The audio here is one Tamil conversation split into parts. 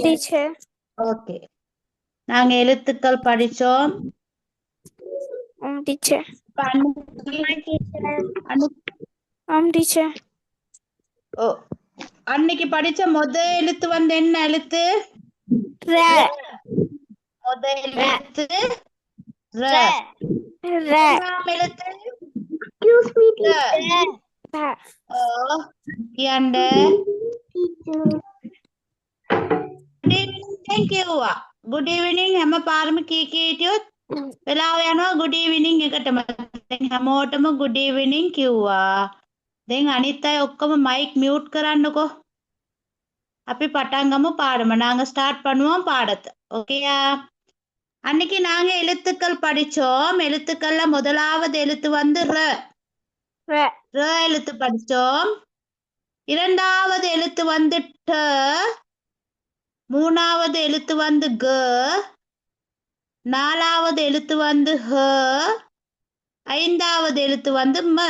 டீச்சர். ஓகே, நாங்க எழுத்துக்கள் படிச்சோம். டீச்சர். டீச்சர். அன்னைக்கு படிச்ச எழுத்து வந்து என்ன எழுத்து? முதல் எழுத்து ர. இரண்டாம் எழுத்து thank you. Good evening හැම පාරම කී හිටියොත් වෙලාව යනවා. good evening එකටම. දැන් හැමෝටම good evening කිව්වා. දැන් අනිත් අය ඔක්කොම mic mute කරන්නකෝ. අපි පටන් ගමු பாடම. நாங்க ஸ்டார்ட் பண்ணுவோம் பாடத்தை. ஓகேயா? அன்னைக்கு நாங்க எழுத்துக்கள் படிச்சோம். எழுத்துக்கள்ல முதலாவது எழுத்து வந்து ர. ர எழுத்து படிச்சோம். இரண்டாவது எழுத்து வந்து ட. மூணாவது எழுத்து வந்து க. நாலாவது எழுத்து வந்து ஹ. ஐந்தாவது எழுத்து வந்து ம.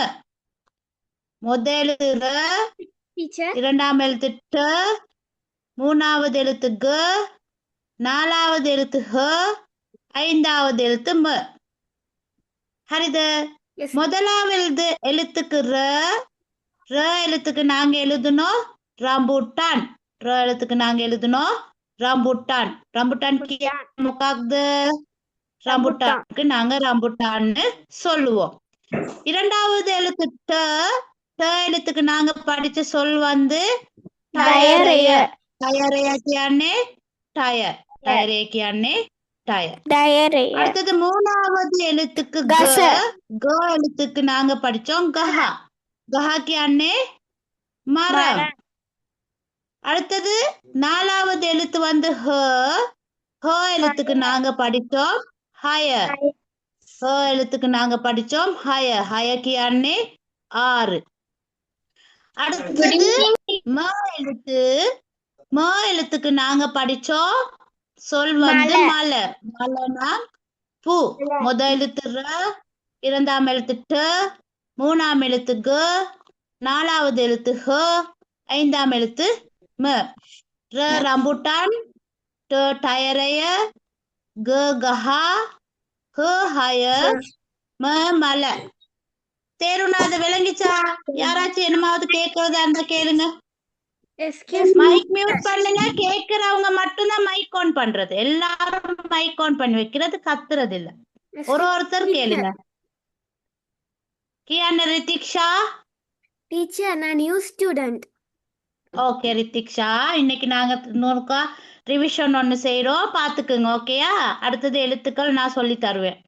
முதல் ர, இரண்டாம் எழுத்து ட, மூணாவது எழுத்து க, நாலாவது எழுத்து ஹ, ஐந்தாவது எழுத்து ம. ஹரித முதலாவது எழுத்துக்கு ர. ர எழுத்துக்கு நாங்க எழுதணும் ரம்புட்டான். ர எழுத்துக்கு நாங்க எழுதணும் ரம்புட்டான். ரம்புட்டான் முக்காக்குது. ரம்புட்டானுக்கு நாங்க ரம்புட்டான்னு சொல்லுவோம். இரண்டாவது எழுத்து ட. ட எழுத்துக்கு நாங்க படிச்ச சொல் வந்து டயர். டயர் කියන්නේ டயர். டயர் කියන්නේ டயர். அடுத்தது மூணாவது எழுத்துக்கு க. க எழுத்துக்கு நாங்க படிச்சோம் கஹா. கஹா කියන්නේ மரம். அடுத்தது நாலாவது எழுத்து வந்து ஹ. ஹ எழுத்துக்கு நாங்க படிச்சோம் ஹயர். ஹ எழுத்துக்கு நாங்க படிச்சோம் ஹயர். ஹயர் කියන්නේ ஆறு. அடுத்தது ம எழுத்து. ம எழுத்துக்கு நாங்க படிச்சோம் சொல் வந்து மலர். மலர்னா பூ. முதல் எழுத்து ர, இரண்டாம் எழுத்து ட, மூணாம் எழுத்து க, நாலாவது எழுத்து ஹ, ஐந்தாம் எழுத்து ம. ர ரம்புட்டான், ட டயரைய, க கஹா, ஹ ஹயர், ம மலர். தேருனா அது விளங்கிச்சா? யாராச்சும் என்னமாவது கேட்கறதா இருந்தா கேளுங்க. மைக் மியூட் பண்ணுங்க. கேக்குறவங்க மட்டும்தான் மைக் ஆன் பண்றது. எல்லாரும் மைக் ஆன் பண்ணி வைக்கிறது, கத்துறது இல்ல. ஒருத்தர் கேளுங்க. கியான ரித்திக்ஷா. டீச்சர், நான் நியூ ஸ்டூடெண்ட். ஓகே ரித்திக்ஷா, இன்னைக்கு நாங்க இன்னொருக்கா ரிவிஷன் ஒன்னு செய்யறோம், பாத்துக்குங்க. ஓகேயா? அடுத்தது எழுத்துக்கள் நான் சொல்லி தருவேன்.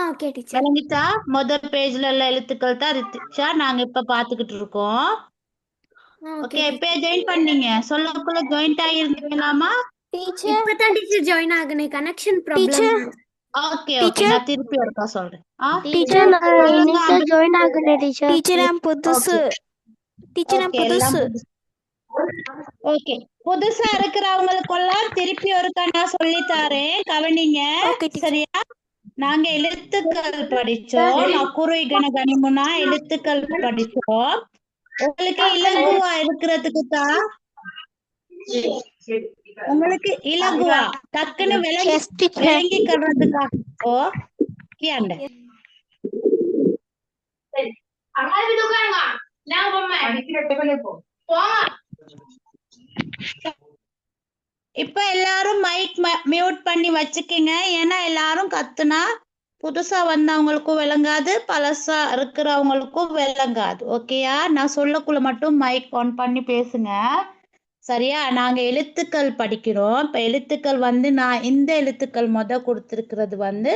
Okay teacher. விளங்கிச்சா? முதல் பேஜ்ல உள்ள எழுத்துக்கள் தான் ரித்திக்ஷா நாங்க இப்ப பாத்துக்கிட்டு இருக்கோம். ஓகே, எப்ப ஜாயின் பண்ணீங்க? சொல்லக்குள்ள ஜாயின் ஆகிருந்தீங்களாமா? டீச்சர் இப்பதான் டீச்சர் ஜாயின் ஆகுனே. Connection problem. ஓகே ஓகே, நான் திருப்பி ஒருக்கா சொல்றேன். டீச்சர் நான் இன்னைக்கு ஜாயின் ஆகுனே டீச்சர். டீச்சர் நான் புதுசு. டீச்சர் நான் புதுசு. ஓகே, புதுசா இருக்கிறவங்களுக்கெல்லாம் திருப்பி ஒருக்கா நான் சொல்லி தரேன், கவனிங்க. சரியா? நாங்க எழுத்துக்கள் படிச்சோம். அக்குறை கணகணிமுனா எழுத்துக்கள் படிச்சோம். உங்களுக்கு இலகுவா இருக்கிறதுக்கு தான், உங்களுக்கு இலகுவா டக்குன்னு விளங்கிக்கிறதுக்காக இப்ப எல்லாரும் மைக் மியூட் பண்ணி வச்சுக்கீங்க. ஏன்னா எல்லாரும் கத்துனா புதுசா வந்தவங்களுக்கும் விளங்காது, பழசா இருக்கிறவங்களுக்கும் விளங்காது. ஓகேயா? நான் சொல்லக்குள்ள மட்டும் மைக் ஆன் பண்ணி பேசுங்க. சரியா? நாங்க எழுத்துக்கள் படிக்கிறோம். இப்ப எழுத்துக்கள் வந்து நான் இந்த எழுத்துக்கள் கொடுத்திருக்கிறது வந்து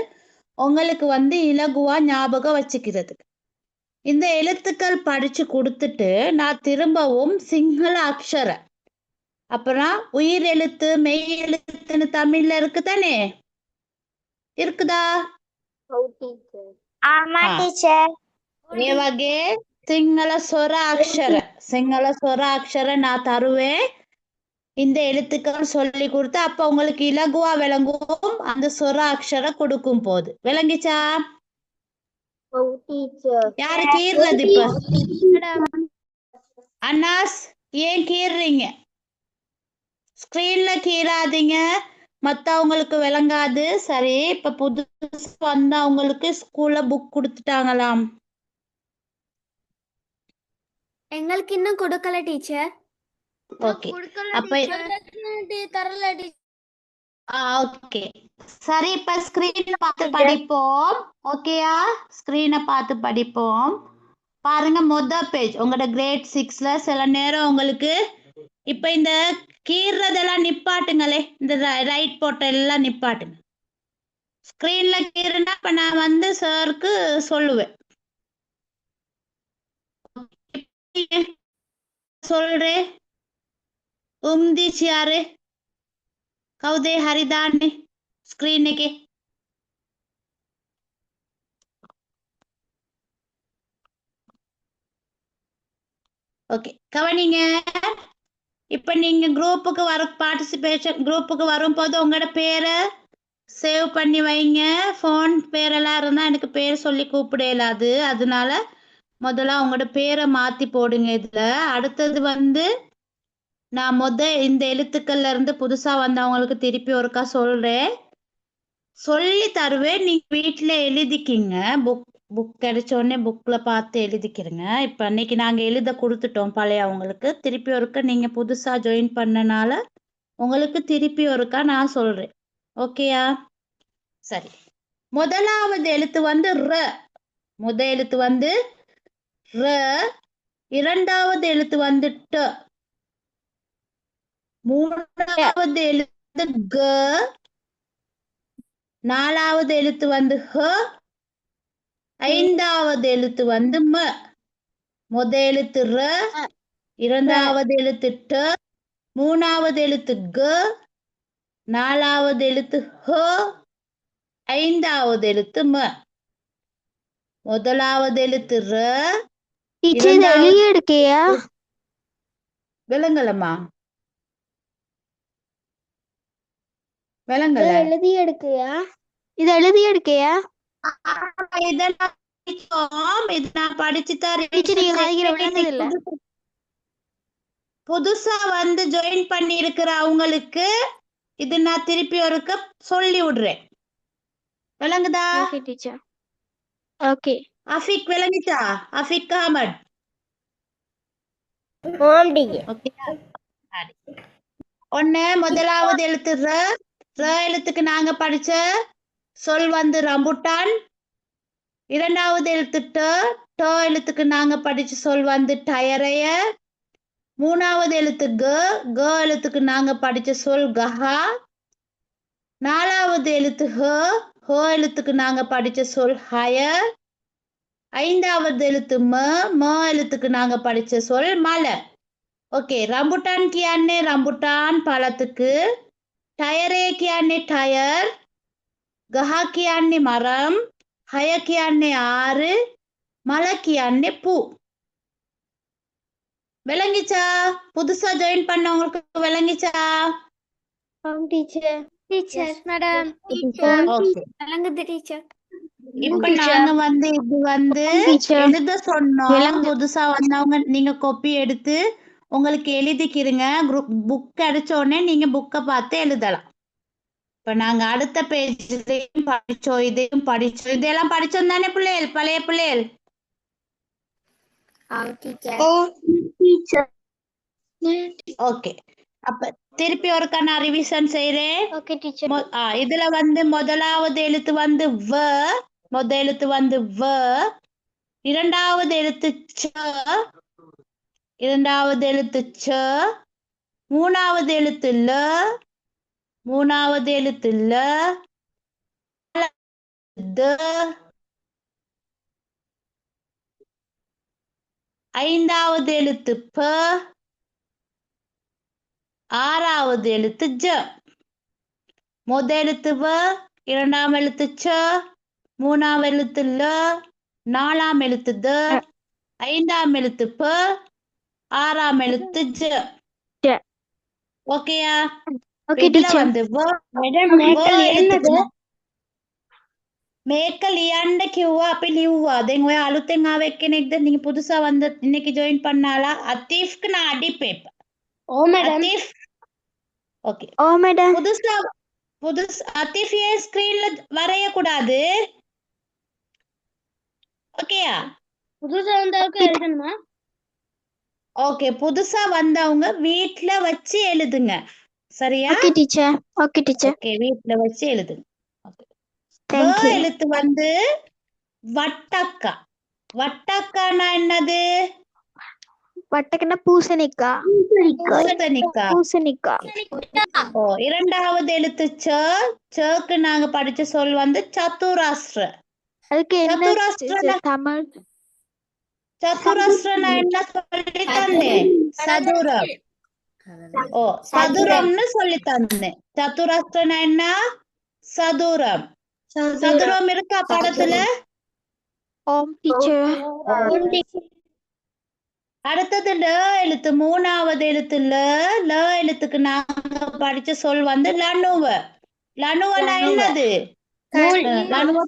உங்களுக்கு வந்து இலகுவா ஞாபகம் வச்சுக்கிறதுக்கு. இந்த எழுத்துக்கள் படிச்சு கொடுத்துட்டு நான் திரும்பவும் சிங்கள அக்ஷர, அப்புறம் உயிர் எழுத்து மெய் எழுத்துன்னு தமிழ்ல இருக்கு தானே? இருக்குதா? ஆமா டீச்சர். ඒ වගේ සිංහල ස්වර අක්ෂර, සිංහල ස්වර අක්ෂර நான் தருவேன். இந்த எழுத்துக்கள் சொல்லி கொடுத்து அப்ப உங்களுக்கு இலகுவா விளங்கும் அந்த சொர அக்ஷர கொடுக்கும் போது. விளங்கிச்சா? யாரு கீர்றது இப்ப? அண்ணாஸ், ஏன் கீர்றீங்க? ஸ்கிரீன்ல கீறாதீங்க, மத்தவங்களுக்கு விளங்காது. சரி, இப்ப புதுசா வந்தவங்களுக்கு ஸ்கூல்ல புக் கொடுத்துட்டாங்களாம். எங்களுக்கு இன்னும் கொடுக்கல டீச்சர். ஓகே, அப்ப தரல டீச்சர். ஓகே. சரி, இப்ப ஸ்கிரீனை பார்த்து படிப்போம். ஓகேயா? ஸ்கிரீனை பார்த்து படிப்போம். பாருங்க, பேஜ் உங்களோட கிரேட் 6ல சில நேரம் உங்களுக்கு இப்ப இந்த கீறதெல்லாம் நிப்பாட்டுங்களே, இந்த ரைட் போட்ட எல்லாம் நிப்பாட்டுங்க. ஸ்கிரீன்ல கீறுனா இப்ப நான் வந்து சாருக்கு சொல்லுவேன். சொல்றேன் யாரு கவுதே ஹரிதான்னு ஸ்கிரீனுக்கு ஓகே கவனிங்க. இப்ப நீங்க குரூப்புக்கு வர பார்ட்டிசிபேஷன் குரூப்புக்கு வரும்போது உங்களோட பேரை சேவ் பண்ணி வைங்க. ஃபோன் பேரெல்லாம் இருந்தா எனக்கு பேர் சொல்லி கூப்பிட இயலாது. அதனால முதல்ல உங்களோட பேரை மாத்தி போடுங்க. இதுல அடுத்தது வந்து நான் இந்த எழுத்துக்கள்ல இருந்து புதுசா வந்தவங்களுக்கு திருப்பி ஒருக்கா சொல்றேன், சொல்லி தருவேன். நீங்க வீட்டுல எழுதிக்கிங்க. புக் கிடைச்ச உடனே புக்ல பார்த்து எழுதிக்கிறங்க. இப்ப அன்னைக்கு நாங்க எழுத கொடுத்துட்டோம் பழையவங்களுக்கு. திருப்பி ஒருக்கா நீங்க புதுசா ஜாயின் பண்ணனால உங்களுக்கு திருப்பி ஒருக்கா நான் சொல்றேன். ஓகேயா? சரி, முதலாவது எழுத்து வந்து ர. எழுத்து வந்து ர. இரண்டாவது எழுத்து வந்து ட. மூணாவது எழுத்து க. நாலாவது எழுத்து வந்து ஹ. ஐந்தாவது எழுத்து வந்து ம. எழுத்து ர. இரண்டாவது எழுத்து ட. மூணாவது எழுத்து க. நாலாவது எழுத்து ஹ. ஐந்தாவது எழுத்து ம. முதலாவது எழுத்து ர. எழுதி எடுக்கையா? விளங்கலம்மா? விளங்கல? எழுதி எடுக்கையா? இது எழுதி எடுக்கையா? இதெல்லாம் நான் படிச்சு புதுசா வந்து ஜாயின் பண்ணி இருக்கிற அவங்களுக்கு இது நான் திருப்பி ஒருக்க சொல்லி விடுறேன். விளங்குதா? Okay teacher. ஓகே. அஃபிக் விளங்கிச்சா? அஃபிக் அஹமத். ஒன்னு முதலாவது எழுத்து ர. ர எழுத்துக்கு நாங்க படிச்ச சொல் வந்து ரம்புட்டான். இரண்டாவது எழுத்து ட. ட எழுத்துக்கு நாங்க படிச்ச சொல் வந்து டயரைய. மூணாவது எழுத்து க. க எழுத்துக்கு நாங்க படிச்ச சொல் கஹா. நாலாவது எழுத்து ஹ. ஹ எழுத்துக்கு நாங்க படிச்ச சொல் ஹயர். ஐந்தாவது எழுத்து ம. ம எழுத்துக்கு நாங்க படிச்ச சொல் மலர். ஓகே, ரம்புட்டான் கியானே ரம்புட்டான் பழத்துக்கு. டயரே கியானே டயர். கஹா கியானே மரம். ஹய கியானே ஆறு. மல கியானே பூ. விளங்கிச்சா? புதுசா ஜாயின் பண்ணவங்களுக்கு விளங்கிச்சா? டீச்சர். Teacher madam. விளங்குது டீச்சர். இப்ப நாங்க வந்து இது வந்து எழுத சொன்னோம். புதுசா வந்தவங்க நீங்க காப்பி எடுத்து உங்களுக்கு எழுதிக்கிறீங்க. புக் கிடைச்ச உடனே நீங்க புக்கை பார்த்து எழுதலாம். இப்ப நாங்க அடுத்த பேஜ்லயும் படிச்சோம், இதையும் படிச்சோம். இதெல்லாம் படிச்சோம் தானே பிள்ளைகள்? பழைய பிள்ளைகள். ஓகே, அப்ப திருப்பி ஒருக்கா நான் ரிவிஷன் செய்றேன். Okay teacher. இதுல வந்து முதலாவது எழுத்து வந்து வ. எழுத்து வந்து வ. இரண்டாவது எழுத்து ச. இரண்டாவது எழுத்து ச. மூணாவது எழுத்து ல. மூணாவது எழுத்து ல. த. ஐந்தாவது எழுத்து ப. ஆறாவது எழுத்து ஜ. எழுத்து வ. இரண்டாம் எழுத்து ச. மூணாம் எழுத்து ல. நாலாம் எழுத்து த. ஐந்தாம் எழுத்து ப. ஆறாம் எழுத்து ஜ. ஓகேயா? வந்து මේක ලියන්න කිව්වා අපි ලිව්වා. දැන් ඔය අලුතෙන් ආව එක්කෙනෙක්ද? நீங்க புதுசா வந்து இன்னைக்கு ஜாயின் பண்ணாளா? அத்தீஃப்க்கு நான் அடிப்பேன். ஓ மேடம். அத்தீஃப் ஓகே ஓ மேடம். அத்திஃபிய ஸ்கிரீன்ல வரையக்கூடாது. ஓகேயா? புதுசா வந்தவருக்கு எழுதணுமா? ஓகே, புதுசா வந்தவங்க வீட்ல வச்சு எழுதுங்க. சரியா? Okay teacher. Okay teacher. Okay, வீட்ல வச்சு எழுதுங்க. ஓகே. Thank you. எழுத்து வந்து வட்டக்கா. வட்டக்கானா என்னது? வட்டக்கன்னா பூசணிக்காய். பூசணிக்காய். ஓ, இரண்டாவது எழுத்து சக்கு நாங்க படிச்ச சொல் வந்து சத்துராஷ்டிர. அதுக்கு என்ன சத்துராஷ்டிர தமிழ்? சத்துராஷ்டிரனா என்ன சொல்லி தந்தேன்? சதுரம். ஓ, சதுரம்னு சொல்லி தந்தேன். சத்துராஷ்டிரனா என்ன? சதுரம். சதுரம் இருக்கா படத்துல? ஓம் டீச்சர். அடுத்தது ல எழுத்து, மூணாவது எழுத்து ல எழுத்துக்கு நாங்க படிச்ச சொல் வந்து லனுவ. லனுவனா என்னது? லனுவ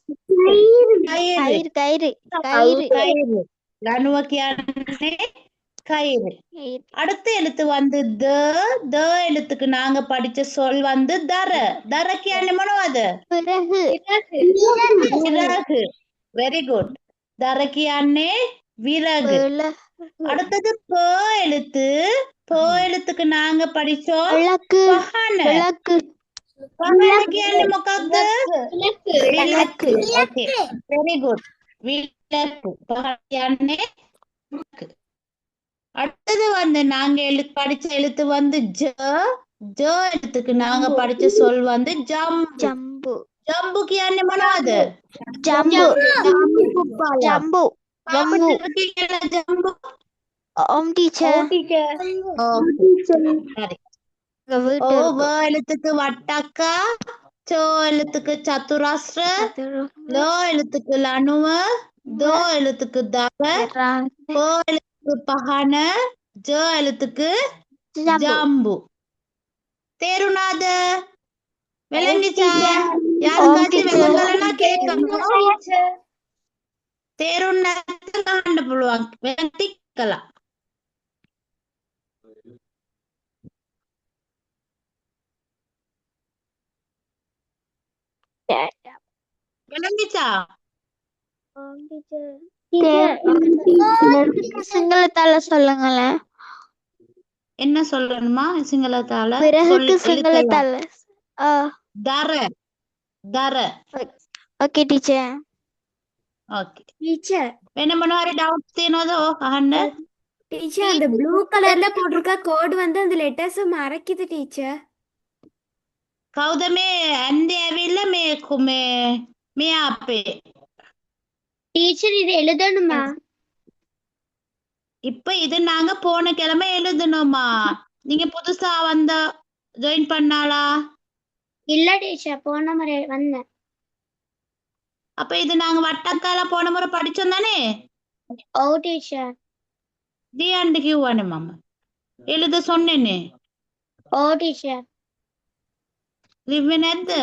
கயிறு. கயிறு. கயிறு. கயிறு. லனுவக்கியானே கயிறு. அடுத்த எழுத்து வந்து த எழுத்துக்கு நாங்க படிச்ச சொல் வந்து தர. தரக்கியான மனவாது பிறகு. விறகு. Very good. தரக்கியானே விறகு. அடுத்தது ப எழுத்து. ப எழுத்துக்கு நாங்க படிச்சோம் விளக்கு. பஹான. விளக்கு. பஹானக்கியான மொக்காக்கு விளக்கு. Okay, very good. விளக்கு. பஹானக்கியானே விளக்கு. அடுத்தது வந்து நாங்க படிச்ச எழுத்து வந்து ஜ. ஜ எழுத்துக்கு நாங்க படிச்ச சொல் வந்து ஜம்பு. ஜம்புக்கு என்ன மனவாது? ஜம்பு. ஜம்பு. ஜம்பு. ஜம்பு. ஓம் டீச்சர். சரி. ஓ, வ எழுத்துக்கு வட்டக்கா. சோ எழுத்துக்கு சத்துராஷ்டிர. லோ எழுத்துக்கு லனுவ. தோ எழுத்துக்கு தர. போ எழுத்துக்கு பஹான. ஜ எழுத்துக்கு ஜம்பு. தேருநாத விளங்கிச்சா? யாருக்காச்சும் விளங்கலன்னா கேட்கணும். தேருநாத கண்டுபிடுவாங்க, விளங்கிக்கலாம். விளங்கிச்சா? சிங்களத்தால சொல்லுங்களேன். என்ன சொல்லணுமா சிங்களத்தால? பிறகுக்கு சிங்களத்தால. தர. தர. Okay teacher. ஓகே டீச்சர், என்ன பண்ணுவாரு? டவுட் தேனோதோ அஹண்ட டீச்சர், அந்த ப்ளூ கலர்ல போட்டிருக்க கோட் வந்து அந்த லெட்டர்ஸ் மறைக்குது டீச்சர். கௌதமே அந்த அவையில மே ஆப்பே. டீச்சர், இது எழுதணுமா? இப்ப இது நாங்க போன கிழமை எழுதணுமா? நீங்க புதுசா ஜாயின் பண்ணாளா? இல்ல டீச்சர், போன முறை வந்தேன். அப்ப இது நாங்க வட்டக்கால போன முறை படிச்சோம் தானே? ஓ டீச்சர். தி அண்ட் கியூ மாமா எழுத சொன்னேனே. ஓ டீச்சர். லிவ்வினத்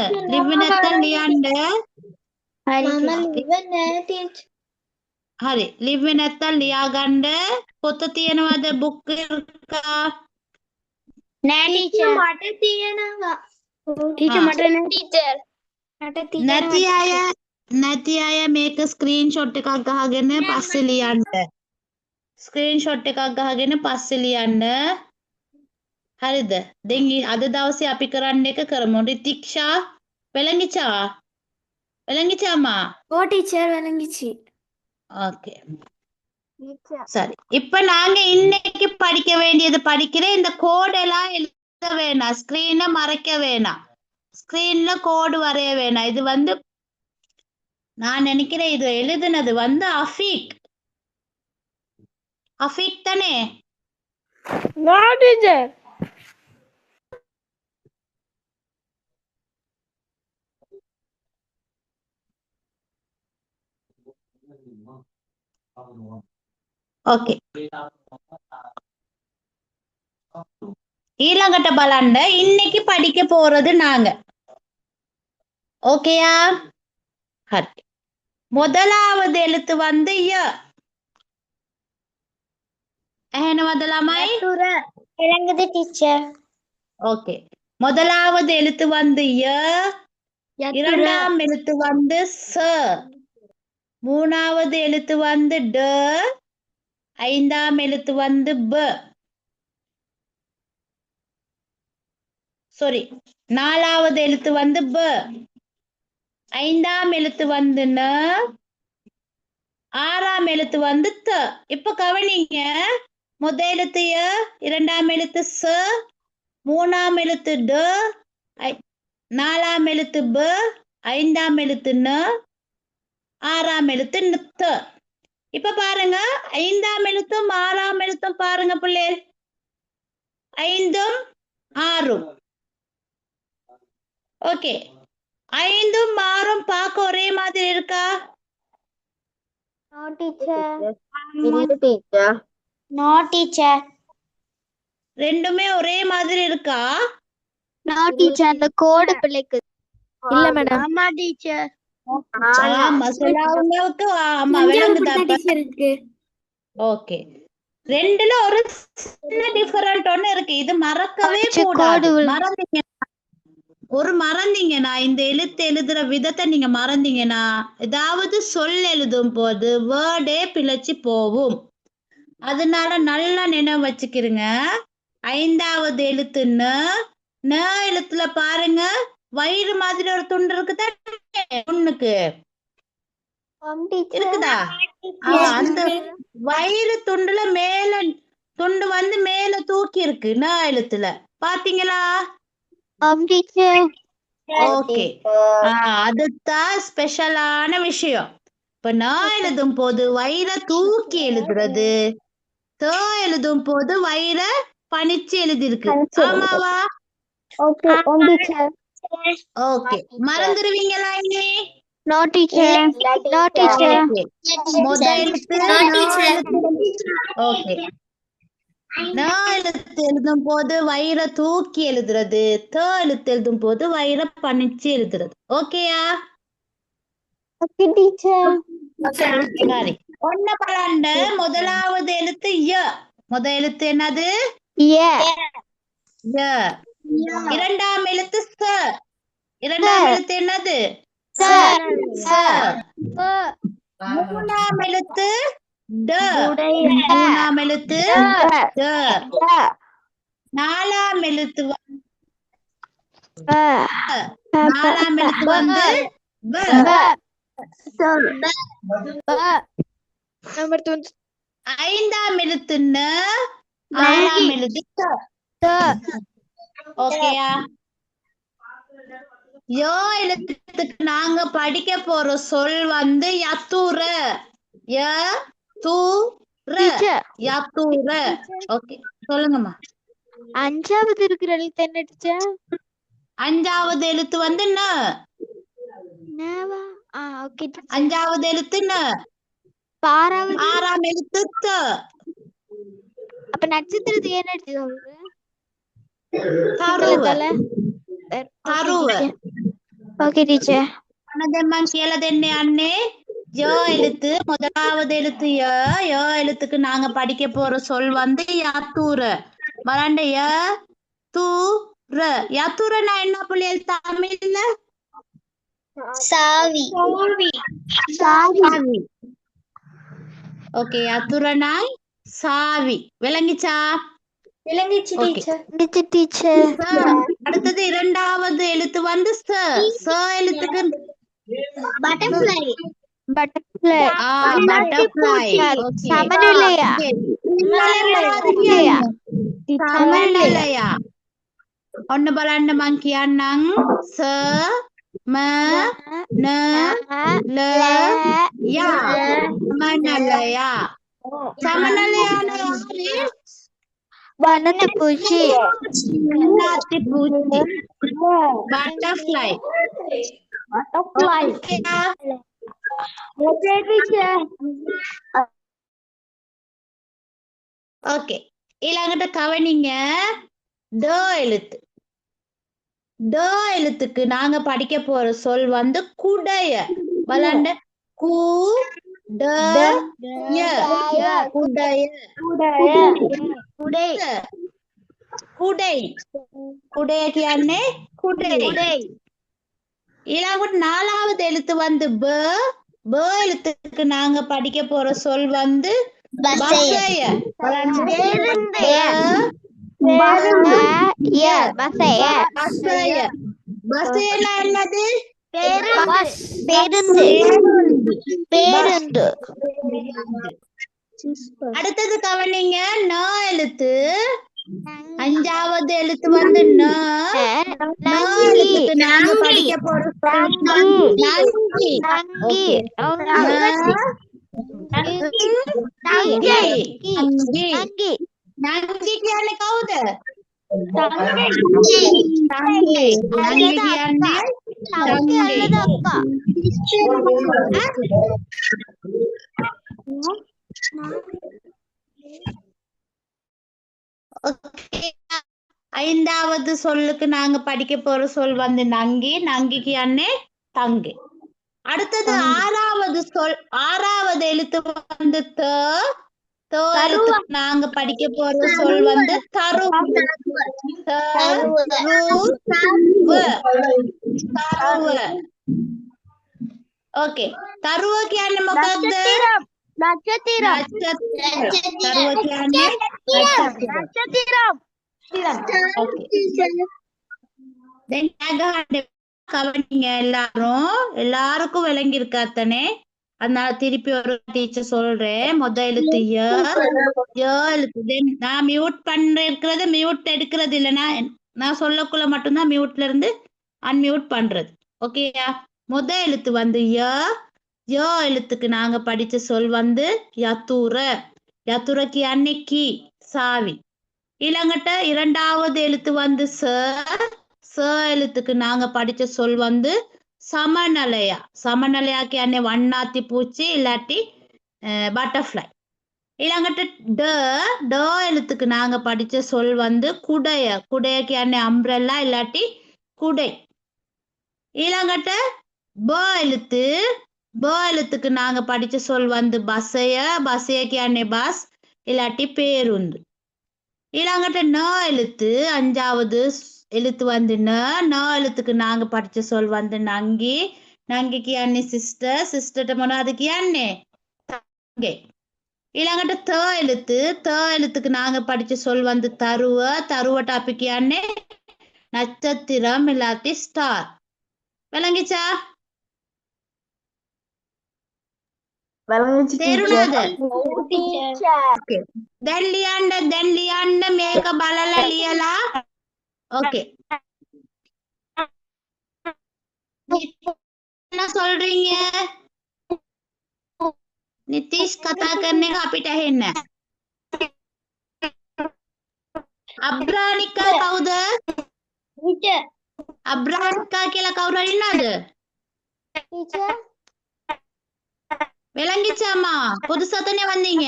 லியாண்ட. හරි ලිව්වේ නැත්තම් ලියාගන්න. පොත තියෙනවද? බුක් එකක්? නෑ ටීචර්. මට තියෙනවා. ටීචර් මට නෑ ටීචර්. මට තියෙනවා. නැති අය මේක ස්ක්‍රීන්ෂොට් එකක් ගහගෙන පස්සේ ලියන්න. ස්ක්‍රීන්ෂොට් එකක් ගහගෙන පස්සේ ලියන්න. හරිද? දැන් අද දවසේ අපි කරන්න එක කරමු. රිතික්ෂා වෙලංගිචා? வெளங்கிச்சாமா? ஓ டீச்சர், விளங்கிச்சு. ஓகே சரி. இப்ப நாங்க இன்னைக்கு படிக்க வேண்டியது படிக்கிறேன். இந்த கோடெல்லாம் எழுத வேணாம், ஸ்கிரீனை மறைக்க வேணாம், ஸ்கிரீன்ல கோடு வரைய வேணாம். இது வந்து நான் நினைக்கிறேன் இது எழுதுனது வந்து அஃபீக். அஃபீக் தானே? டீச்சர். ஓகே, ඊළඟට බලන්න இன்னைக்கு படிக்க போறது நாங்க. ஓகேயா? ஹரி. முதலாவது எழுத்து வந்து ய. එහෙනවද ළමයි? விளங்குது டீச்சர். ஓகே, முதலாவது எழுத்து வந்து ய, இரண்டாம் எழுத்து வந்து ச, மூணாவது எழுத்து வந்து ட, ஐந்தாம் எழுத்து வந்து ப. சாரி, நாலாவது எழுத்து வந்து ப, ஐந்தாம் எழுத்து வந்து ந, ஆறாம் எழுத்து வந்து த. இப்ப கவனிங்க, முதல் எழுத்து ய, இரண்டாம் எழுத்து ச, மூணாம் எழுத்து ட, நாலாம் எழுத்து ப, ஐந்தாம் எழுத்து ந, ஆறாம் எழுத்து நித்த. இப்ப பாருங்க, ஐந்தாம் எழுத்தும் ஆறாம் எழுத்தும் பாருங்க பிள்ளைகள், ஐந்தும் ஆறும். ஓகே, ஐந்தும் ஆறும் பார்க்க ஒரே மாதிரி இருக்கா? No teacher. No teacher. ரெண்டுமே ஒரே மாதிரி இருக்கா? No teacher. அந்த கோடு பிள்ளைக்கு. இல்ல மேடம். ஆமா டீச்சர். ஆமா, சிலவங்களுக்கு ஆமா விளங்குதா? டீச்சர் இருக்கு. ஓகே, ரெண்டுல ஒரு சின்ன டிஃபரண்ட் ஒண்ணு இருக்கு. இது மறக்கவே கூடாது. மறந்தீங்கன்னா இந்த எழுத்து எழுதுற விதத்தை நீங்க மறந்தீங்கன்னா ஏதாவது சொல் எழுதும் போது வேர்டே பிழைச்சு போகும். அதனால நல்லா நினைவு வச்சுக்கிறீங்க. ஐந்தாவது எழுத்து ந, ந எழுத்துல பாருங்க வயிறு மாதிரி ஒரு துண்டு இருக்குதா பொண்ணுக்கு இருக்குதா? அந்த வயிறு துண்டுல மேல துண்டு வந்து மேல தூக்கி இருக்கு ந எழுத்துல, பாத்தீங்களா? ஓகே, அதுதான் ஸ்பெஷலான விஷயம். இப்ப நான் எழுதும் போது வயிறை தூக்கி எழுதுறது, த எழுதும் போது வயிறை பணிச்சு எழுதிருக்கு. ஆமாவா? ஓகே, மறந்துடுவீங்களா இனி? No teacher. No teacher. முதல் எழுத்து ஓகே, ந எழுத்து எழுதும் போது வயிறை தூக்கி எழுதுறது, த எழுத்து எழுதும் போது வயிறை பணிச்சு எழுதுறது. ஓகேயா? Okay teacher. சரி, ஒன்ன பலாண்ட முதலாவது எழுத்து ய. முதல் எழுத்து என்னது? Yeah. ய. இரண்டாம் எழுத்து ச. இரண்டாம் எழுத்து என்னது? ச. மூணாம் எழுத்து ட. மூணாம் எழுத்து ட. நாலாம் எழுத்து நாலாம் எழுத்து வந்து ப. ஐந்தாம் எழுத்து ந, ஆறாம் எழுத்து த. ஓகேயா? யோ எழுத்துக்கு நாங்க படிக்க போற சொல் வந்து யத்துர. ய து ர. யத்துர. ஓகே, சொல்லுங்கம்மா. அஞ்சாவது இருக்கிற எழுத்து என்ன டீச்சர்? அஞ்சாவது எழுத்து வந்து ந. ஓகே. அஞ்சாவது எழுத்து ந. ஆறாம் எழுத்து த. அப்ப நட்சத்திரத்துக்கு என்ன எடுத்து ஓகே டீச்சர். கேளதென்ன அண்ணே? ய எழுத்து முதலாவது எழுத்து ய. ய எழுத்துக்கு நாங்க படிக்க போற சொல் வந்து யாத்தூர. வராண்ட ய து ர. யாத்தூரனா என்ன பிள்ளைகள் தமிழ்ல? சாவி. சாவி. ஓகே, யாத்தூரனாய் சாவி. விளங்கிச்சா? விளங்கிச்சு டீச்சர். அடுத்தது இரண்டாவது எழுத்து வந்து ச. ச எழுத்துக்கு பட்டர்ஃப்ளை. பட்டர்ஃப்ளை. சமநிலையா? சமநிலையா? ஒன்னு பலாண்ட மங்கியாண்ணங் ச ம ந ல யா. சமநிலையா? சமநிலையான யாரு? வண்ணத்து பூச்சி. பூச்சி. பட்டர்ஃப்ளை. ஓகே, இல்லாங்கிட்ட கவனிங்க. ட எழுத்து. ட எழுத்துக்கு நாங்க படிக்க போற சொல் வந்து குடைய. வளண்ட கு ட ய. குடைய. குடை குடைய කියන්නේ குடை ඊළඟට நாலாவது எழுத்து வந்து ப ப எழுத்துக்கு நாங்க படிக்க போற சொல் வந்து பசைய பசைய என்னது அடுத்தது கவனிங்க ந எழுத்து அஞ்சாவது எழுத்து வந்து ந எழுத்துக்கு நாங்க படிக்க போற சொல் நங்கி නංගි කියන්නේ කවුද? නංගි කියන්නේ ஐந்தாவது சொல்லுக்கு நாங்க படிக்க போற சொல் வந்து நங்கி நங்கி කියන්නේ தங்கை அடுத்தது ஆறாவது எழுத்து வந்து த எழுத்துக்கு நாங்க படிக்க போற சொல் வந்து தரு ஓகே தருவ කියන්නේ මොකක්ද තරුව කියන්නේ கவனிங்க எல்லாருக்கும் விளங்கி இருக்காத்தனே அதனால திருப்பி ஒரு டீச்சர் சொல்றேன் முத எழுத்து எழுத்து நான் மியூட் பண்றது மியூட் எடுக்கிறது இல்லைன்னா நான் சொல்லக்குள்ள மட்டும்தான் மியூட்ல இருந்து அன்மியூட் பண்றது ஓகேயா முத எழுத்து வந்து எழுத்துக்கு நாங்க படிச்ச சொல் வந்து யத்துரக்கு அன்னைக்கு சாவி இளங்கட்ட இரண்டாவது எழுத்து வந்து ச எழுத்துக்கு நாங்க படிச்ச சொல் வந்து சமநிலையாக்கு அன்னை வண்ணாத்தி பூச்சி இல்லாட்டி பட்டர்ஃப்ளை இளங்கட்ட ட எழுத்துக்கு நாங்க படிச்ச சொல் வந்து குடையக்கு அன்னை அம்ப்ரெல்லா இல்லாட்டி குடை இளங்கட்ட ப எழுத்துக்கு நாங்க படிச்ச சொல் வந்து பசையக்கு அன்னை பஸ் இல்லாட்டி பேருந்து இளங்கட்ட ந எழுத்து அஞ்சாவது எழுத்து வந்து ந எழுத்துக்கு நாங்க படிச்ச சொல் வந்து நங்கிக்கு அண்ணே சிஸ்டர் அதுக்கு அண்ணே தங்கை இளங்கட்ட த எழுத்துக்கு நாங்க படிச்ச சொல் வந்து தருவ டாபிக் அண்ணே நட்சத்திரம் இல்லாட்டி ஸ்டார் விளங்கிச்சா දැන් ලියන්න මේක බලලා ලියලා ஓகே என்ன சொல்றீங்க நிதிஷ் கதா करने का අපිට ඇහෙන්න අබ්‍රානිකා කවුද අබ්‍රානිකා කියලා කවුරු හරි ඉන්නවද ටීචර් விளங்கிச்சாமா புதுசாத்தானே வந்தீங்க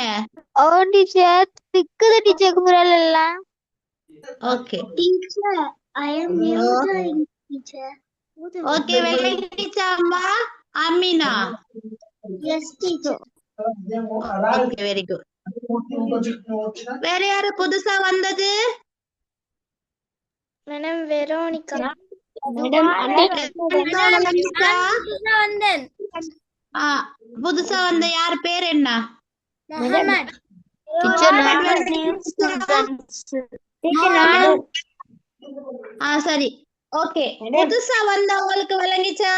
டீச்சர் திக்குது டீச்சர் குரல் எல்லாம் okay teacher I am new teacher okay விளங்கிச்சாமா Ameena yes teacher okay very good வேற யாரு புதுசா வந்தது மேடம் வெரோனிகா வந்தேன் புதுசா வந்த யார் பேர் என்ன சரி ஓகே புதுசா வந்தவங்களுக்கு விளங்கிச்சா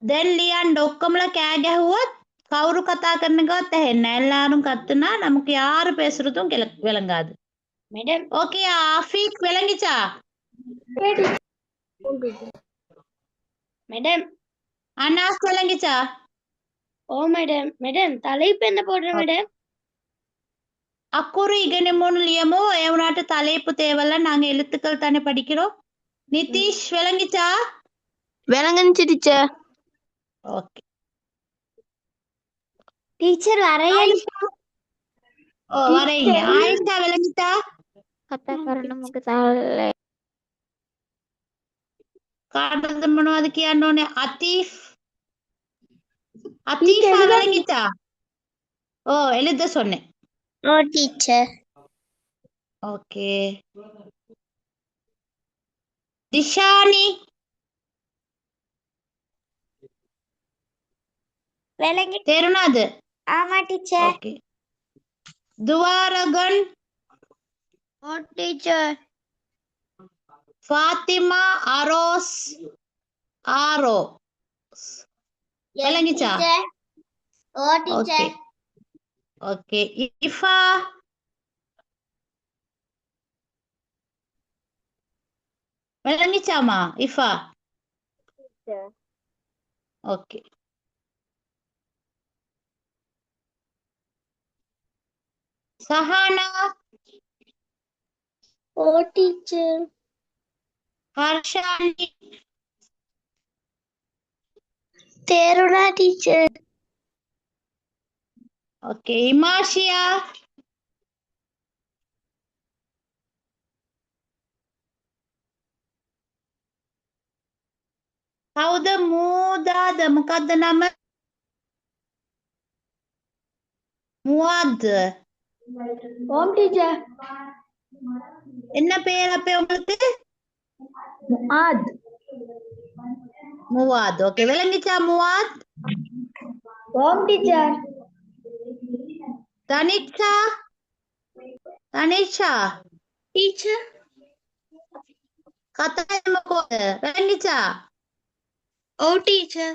දැන් ලියන්න ඔක්කොමලා කෑ ගැහුවොත් කවුරු කතා කරන එකවත් ඇහෙන්නේ නැහැ. எல்லாரும் கத்துனா நமக்கு யாரு பேசுறதும் விளங்காது. மேடம் ஓகே ஆஃபீக் விளங்கிச்சா? மேடம் அனாஸ் விளங்கிச்சா? ஓ மேடம் மேடம் தலைப்பு என்ன போடுற மேடம் அக்குறு இகனமோன்னு லியமோ எவனாட்டு தலைப்பு தேவையில்ல நாங்க எழுத்துக்கள் தானே படிக்கிறோம். நிதிஷ் விளங்கிச்சா? விளங்குச்சு டீச்சர் ஓகே டீச்சர் வரையல் ஓ வரைங்க ஆயிஷா விளங்கிட்டா kata karena mungkin salah. කාටද මොනවද කියන්න ඕනේ? අතීෆා වැළඟිච්චා? ඔව් එළිද சொன்னேன். Oh, teacher. Okay. Dishani Velagi. තේරුණාද? Ama teacher. Okay. Thuvaragan Oh, teacher. Fathima Aroos ஆரோ Yes, விளங்கிச்சா? teacher. Oh, teacher. Okay. Okay. Ifa விளங்கிச்சாமா? Ifa Teacher. Okay. Sahana Oh, teacher. Harshani Teruna, teacher. Okay. Imashiya කවුද? මූදාද මොකක්ද නම? මුවද්ද Om, teacher. என்ன பேர் அப்ப உங்களுக்கு? Ad. முவாத். ஓகே விளங்கிச்சா முவாத்? Om, teacher. Tanisha Tanisha Teacher. කතා මොකද? விளங்கிச்சா? Oh, teacher.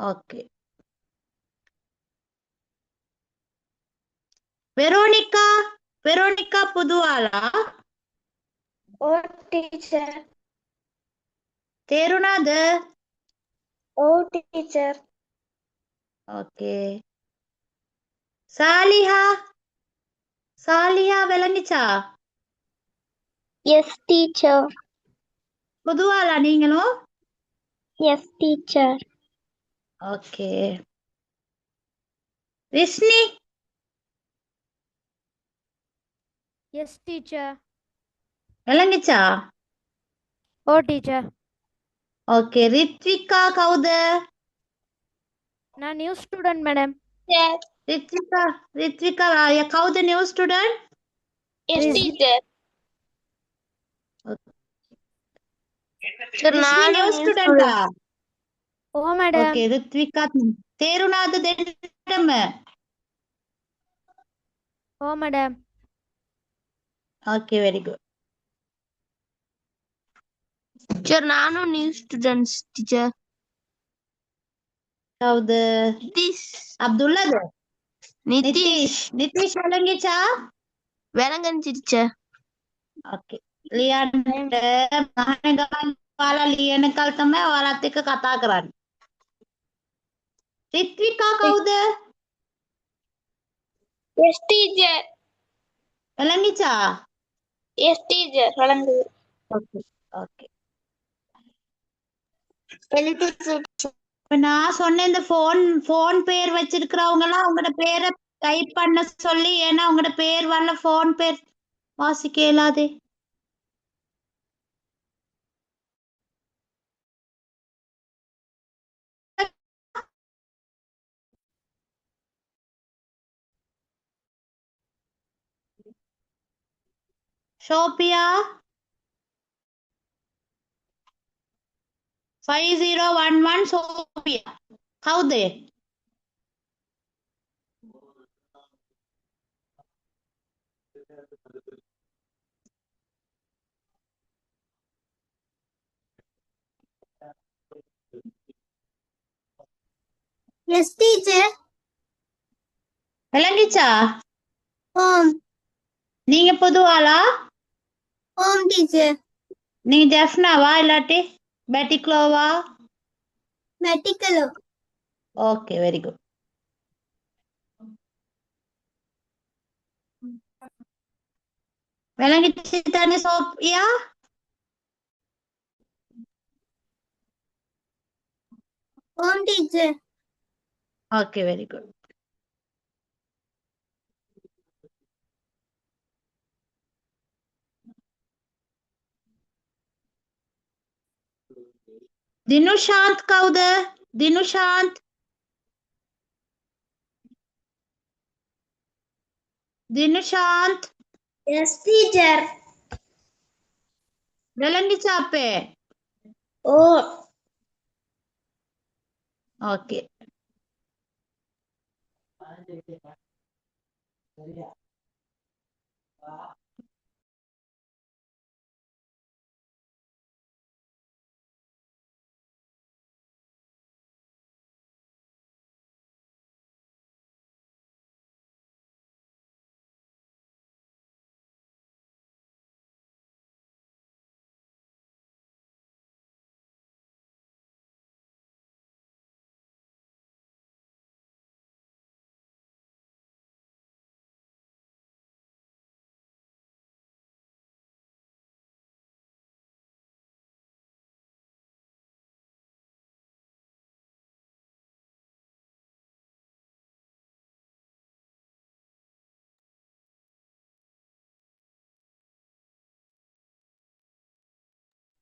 Okay. Veronica Veronica புதுவாளா? Oh, teacher. තේරුණාද? Oh, teacher. Okay. Saliha Saliha விளங்கிச்சா? Yes, teacher. புதுவாளா நீங்களும்? Yes, teacher. Okay. Rishni Yes, teacher. விளங்கிச்சா? Oh, teacher. ஓகே. ரித்விகா கவுද? நான் new student, madam. Yes. Rithvika கவுද new student? Yes, Yes. teacher. Rishni new student ஆ? Oh, madam. ஓகே. ரித்விகா තේරුණාද දෙන්නටම? Oh, madam. Okay very good. Teacher, நானும் new students, teacher. கவுද? This. அப்துல்லாද? Nitish. நிதிஷ் விளங்கிச்சா? Velangan, teacher. ඕකේ. ලියන්න මහන ගමන් ඔයාලා ලියන කල් තමයි ඔයාලත් එක්ක කතා කරන්නේ. රිත්විකා කවුද? Yes, teacher. விளங்கிச்சா? Yes, teacher. வழங்குது. ஓகே. ஓகே. இப்ப நான் சொன்ன இந்த ஃபோன் பேர் வச்சிருக்கிறவங்க எல்லாம் உங்களோட பேரை டைப் பண்ண சொல்லி, ஏன்னா உங்களோட பேர் வரல, ஃபோன் பேர் வாசிக்க இயலாதே. ஷோபியா 5011 சோபியா கவுது? Yes, teacher. விளங்கிச்சா? Om. நீங்க புது ஆளா? Om, teacher. நீங்க ஜெஃப்னாவா இல்லாட்டி பெட்டிக்லோவா? Medical. Okay very good. விளங்கிச்சு தானே Sophia? Om, teacher. Okay very good. Dinushanth කවුද? දිනුශාන්ත්. දිනුශාන්ත්. Yes, teacher. වෙලඳි චාපේ. Oh, okay.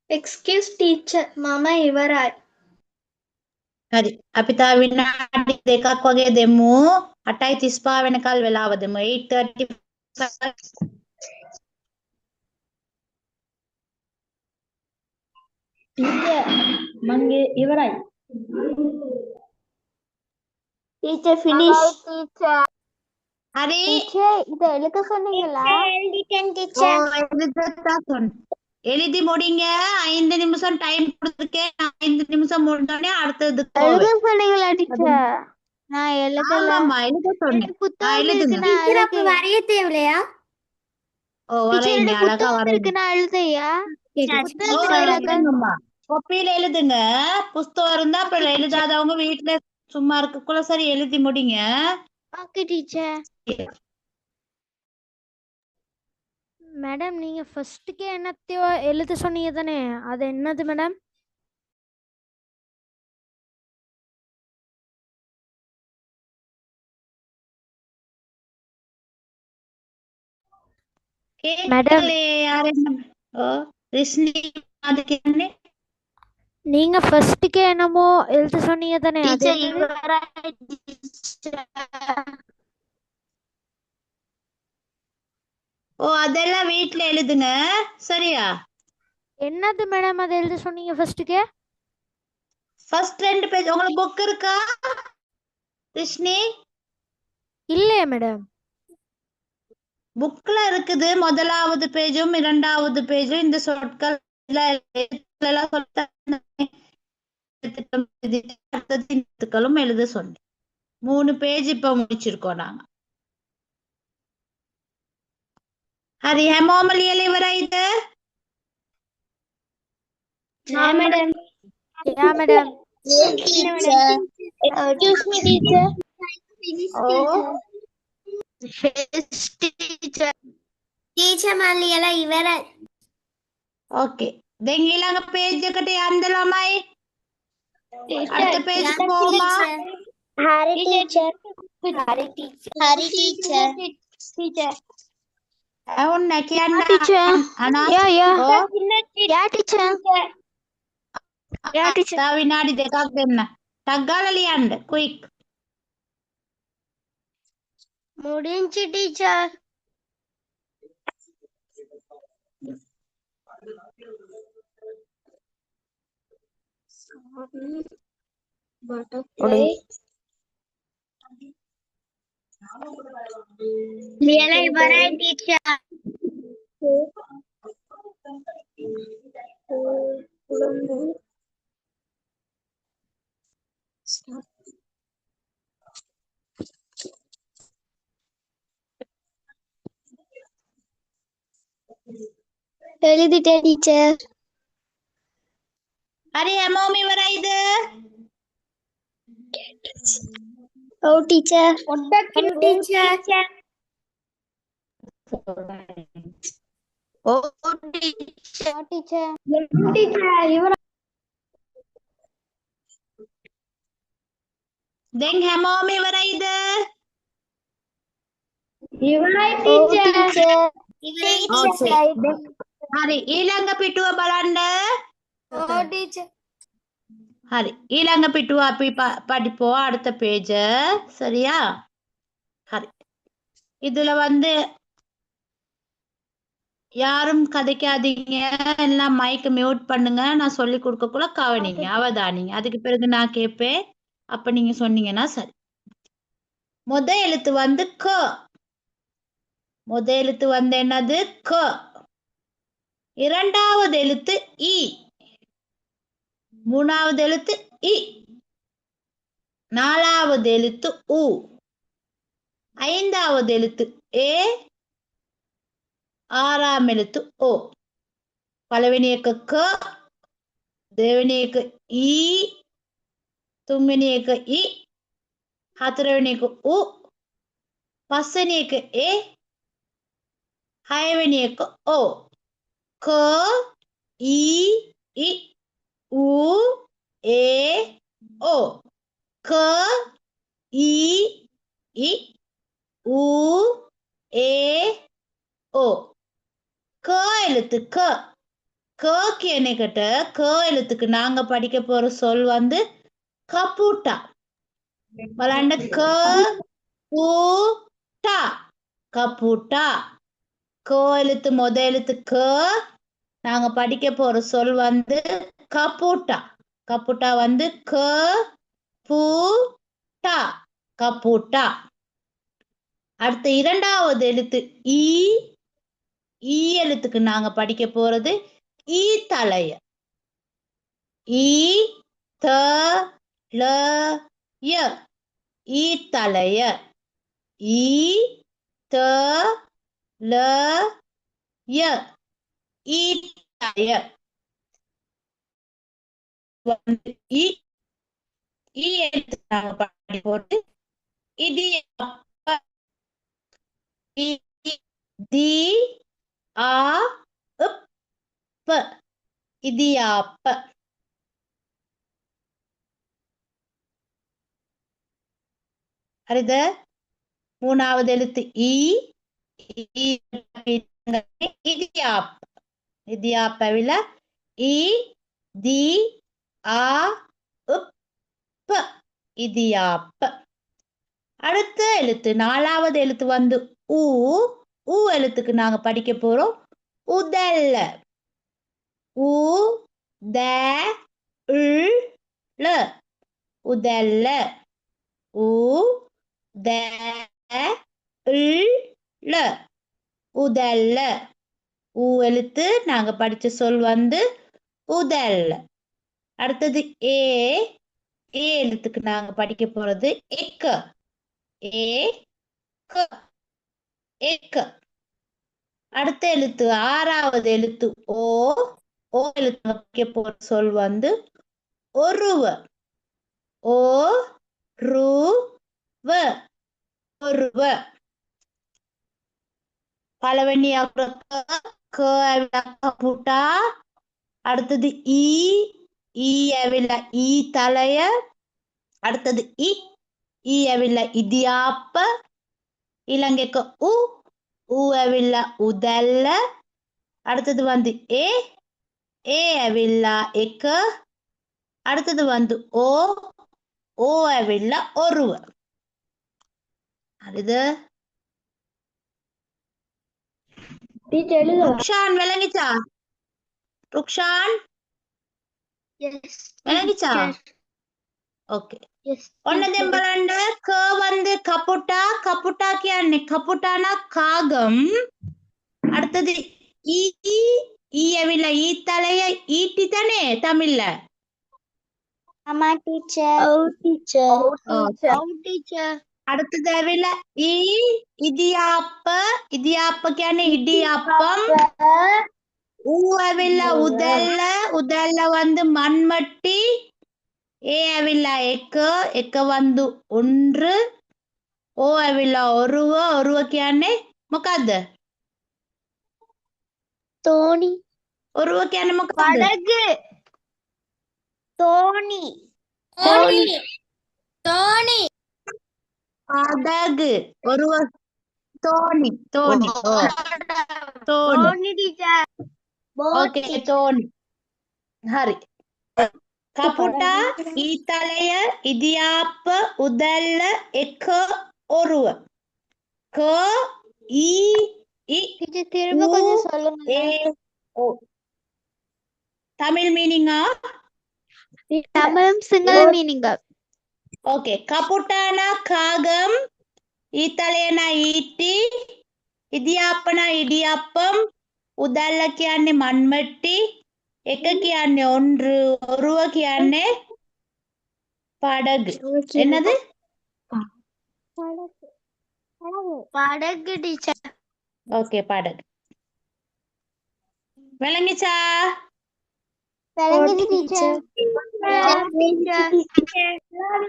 excuse teacher. Mama ඉවරයි. හරි. අපි තව විනාඩි දෙකක් වගේ දෙමු. 8:35 වෙනකල් වෙලාව දෙමු. 8:35. Teacher, මගේ ඉවරයි. Teacher finish. ஹரி இதை எழுத சொன்னீங்களா? teacher. எழுதத்தான் சொன்னேன். எழுதி முடிங்க. 5 நிமிஷம் டைம் கொடுத்துருக்கேன். 5 நிமிஷம் முடிஞ்சோடனே அடுத்ததுக்கு எழுத போவேன். சொன்னீங்களா டீச்சர்? நான் எழுதல. ஆமாம்மா எழுத சொன்னேன். எனக்கு புத்தகம் எழுதுங்க. இருக்கு, நான் Teacher, அப்ப எழுதுறேன். வரைய தேவையா? ஓ டீச்சர், வரைங்க. எனக்கு அழகா புத்தகம் வரைங்க. இருக்கு, நான் எழுதையா? ஓ புத்தகத்துல எழுத. எழுதுங்கம்மா. கொப்பியில எழுதுங்க. புஸ்தகம் இருந்தா அப்புறம் எழுதாதவங்க வீட்டுல சும்மா இருக்கக்குள்ள சரி எழுதி முடிங்க. Okay teacher. மேடம் நீங்க ஃபர்ஸ்ட்டுக்கே என்னத்தையோ எழுத சொன்னீங்க தானே, அது என்னது மேடம்? கேட்கலையே யார் என்ன? ஓ ரிஷ்னி அது கேட்டே. நீங்க ஃபர்ஸ்ட்டுக்கே என்னமோ எழுத சொன்னீங்க தானே, அது டீச்சர் என்னது? இவராய் டீச்சர். ஓ அதெல்லாம் வீட்ல எழுதுங்க. சரியா? என்னது மேடம் அது எழுத சொன்னீங்க ஃபர்ஸ்ட்டுக்கே? ஃபர்ஸ்ட் 2 பேஜ் உங்களுக்கு புக் இருக்கா ரிஷ்னி? இல்லையே மேடம். புக்ல இருக்குது. முதலாவது பேஜும் 2வது பேஜும் இந்த சொற்கள் எல்லாம் எழுத்துக்களும் எழுத சொன்னேன். 3 பேஜ் இப்ப முடிச்சிருக்கோம் நாங்க. හරි හැමෝම ලියලා ඉවරයිද? Yeah, madam. யா madam. Teacher. Excuse me, teacher. Finish, teacher. Yes, teacher. Teacher, මල්ලි එලා ඉවරයි. ඕකේ. දැන් ඊළඟ පේජ් එකට යන්න ළමයි. அடுத்த பேஜ் போமா? Hari teacher. Hari teacher. Hari teacher. Teacher. ඇහුන්න කියන්න. teacher. අනාත්. யா யா ඕ யா டீச்சர். யா டீச்சர். තව විනාඩි දෙකක් දෙන්න. ටක් ගාලා ලියන්න. ක්වික්. முடிஞ்சு teacher. Butterfly. லியலா இவரයි teacher. எழுதிட்டேன் டீச்சர். හරි හැමෝම ඉවරයිද? ஓ டீச்சர். டீச்சர். ඕ யா டீச்சர். டீச்சர் இவர දැන් හැමෝම ඉවරයිද? இவராய் ஓ டீச்சர். டீச்சர். ඕකේ. හරි ඊළඟ පිටුව බලන්න. ஓ டீச்சர். හරි ඊළඟ පිටුව අපි படிப்போம் அடுத்த பேஜ சரியா හරි இதுல வந்து யாரும் கதைக்காதீங்க எல்லாம் மைக் மியூட் பண்ணுங்க நான் சொல்லி கொடுக்கக்குள்ள கவனிங்க அவதானிங்க அதுக்கு பிறகு நான் கேட்பேன் அப்ப நீங்க சொன்னீங்கன்னா சரி முத எழுத்து வந்து க முத எழுத்து வந்து என்னது க இரண்டாவது எழுத்து இ மூணாவது எழுத்து இ நாலாவது எழுத்து உ ஐந்தாவது எழுத்து ஏ ஆறாம் எழுத்து ஓ பலவினியக்க க දෙවෙනියක ඊ තුන්වෙනියක ඉ හතරවෙනියක උ පස්වෙනියක ඒ හයවෙනියක ඕ ක ඊ ඉ උ ඒ ඕ ක ඊ ඉ උ ඒ ඕ க எழுத்து க க කියන එකට க எழுத்துக்கு நாங்க படிக்க போற சொல் வந்து கபூட்டா බලන්න க பூ டா கபூட்டா க எழுத்து முத எழுத்து க நாங்க படிக்க போற சொல் வந்து கபூட்டா கபூட்டா வந்து க பூ டா கபூட்டா அடுத்து இரண்டாவது எழுத்து ஈ ஈ எழுத்துக்கு நாங்க படிக்க போறது ஈ தலைய ஈ த ல ய ஈ தலைய ஈ த ல ய ஈ தலைய வந்து ஈ ஈ எழுத்துக்கு நாங்க படிக்க போறது இடியாப்ப இ தி ஆ உப் இடியாப்ப அடுத்த மூணாவது எழுத்து இ இடியாப்ப இடியாப்பவில இ தி ஆ உப் இடியாப்ப அடுத்த எழுத்து நாலாவது எழுத்து வந்து ஊ ஊ எழுத்துக்கு நாங்க படிக்க போறோம் உதல்ல உ த ல உதல்ல உ த ல உதல்ல ஊ எழுத்து நாங்க படிச்ச சொல் வந்து உதல்ல அடுத்தது ஏ ஏ எழுத்துக்கு நாங்க படிக்க போறது எக்க ஏ க எக்க அடுத்த எழுத்து ஆறாவது எழுத்து ஓ ஓ எழுத்து படிக்க போற சொல் வந்து ஒருவ ஓ ரு வ ஒருவ பலவண்ணி கபூட்டா அடுத்தது ஈ ஈ அவில்ல ஈ தலைய அடுத்தது இ அவில்ல இடியாப்ப இலங்கைக்கு உ அவில்ல உதல்ல அடுத்தது வந்து ஏ அவில்ல எக்க அடுத்தது வந்து ஓ அவில்ல ஒருவ அடுத்து ருக்ஷான் விளங்கிச்சா ருக்ஷான் விளங்கிச்சா ஓகே ඔන්න බලන්න ක வந்து கபுட்டா கபுட்டா කියන්නේ கபுட்டானா காகம் அடுத்தது ஈ ஈயவில்ல ஈ தலைய ஈட்டி தானே தமிழ்ல ஆமா டீச்சர் ஓ டீச்சர் அடுத்தது அவில்ல ஈ இடியாப்ப இடியாப்ப කියන්නේ இடியாப்பம் ஊஅவில்ல உதல்ல வந்து மண்மட்டி ஏ அவில்ல எக்க வந்து ஒன்று ஓ அவில்ல ஒருவ කියන්නේ මොකද්ද தோணி ஒருவ කියන්නේ මොකද්ද படகு தோணி படகு ஒருவ தோணி ஓ தோணி டீச்சர் ஓகே தோணி ஹரி කපුටා ඊතලය ඉදියාප්ප උදැල්ල එක ඔරුව ක ஈ இ டீச்சர் திரும்ப ஊ கொஞ்சம் சொல்லுங்க ஏ ஓ தமிழ் மீனிங்கா தமிழும் சிங்கள மீனிங் ஓகே කපුටාனா காகம் ඊතලයனா ஈட்டி ඉදියාප්පනා ඉඩියප්පම් උදැල්ල කියන්නේ මන්මට්ටි එක කියන්නේ ஒன்று ஒருவ කියන්නේ படகு என்னது படகு டீச்சர் ஓகே படகு விளங்கிச்சா விளங்குது டீச்சர்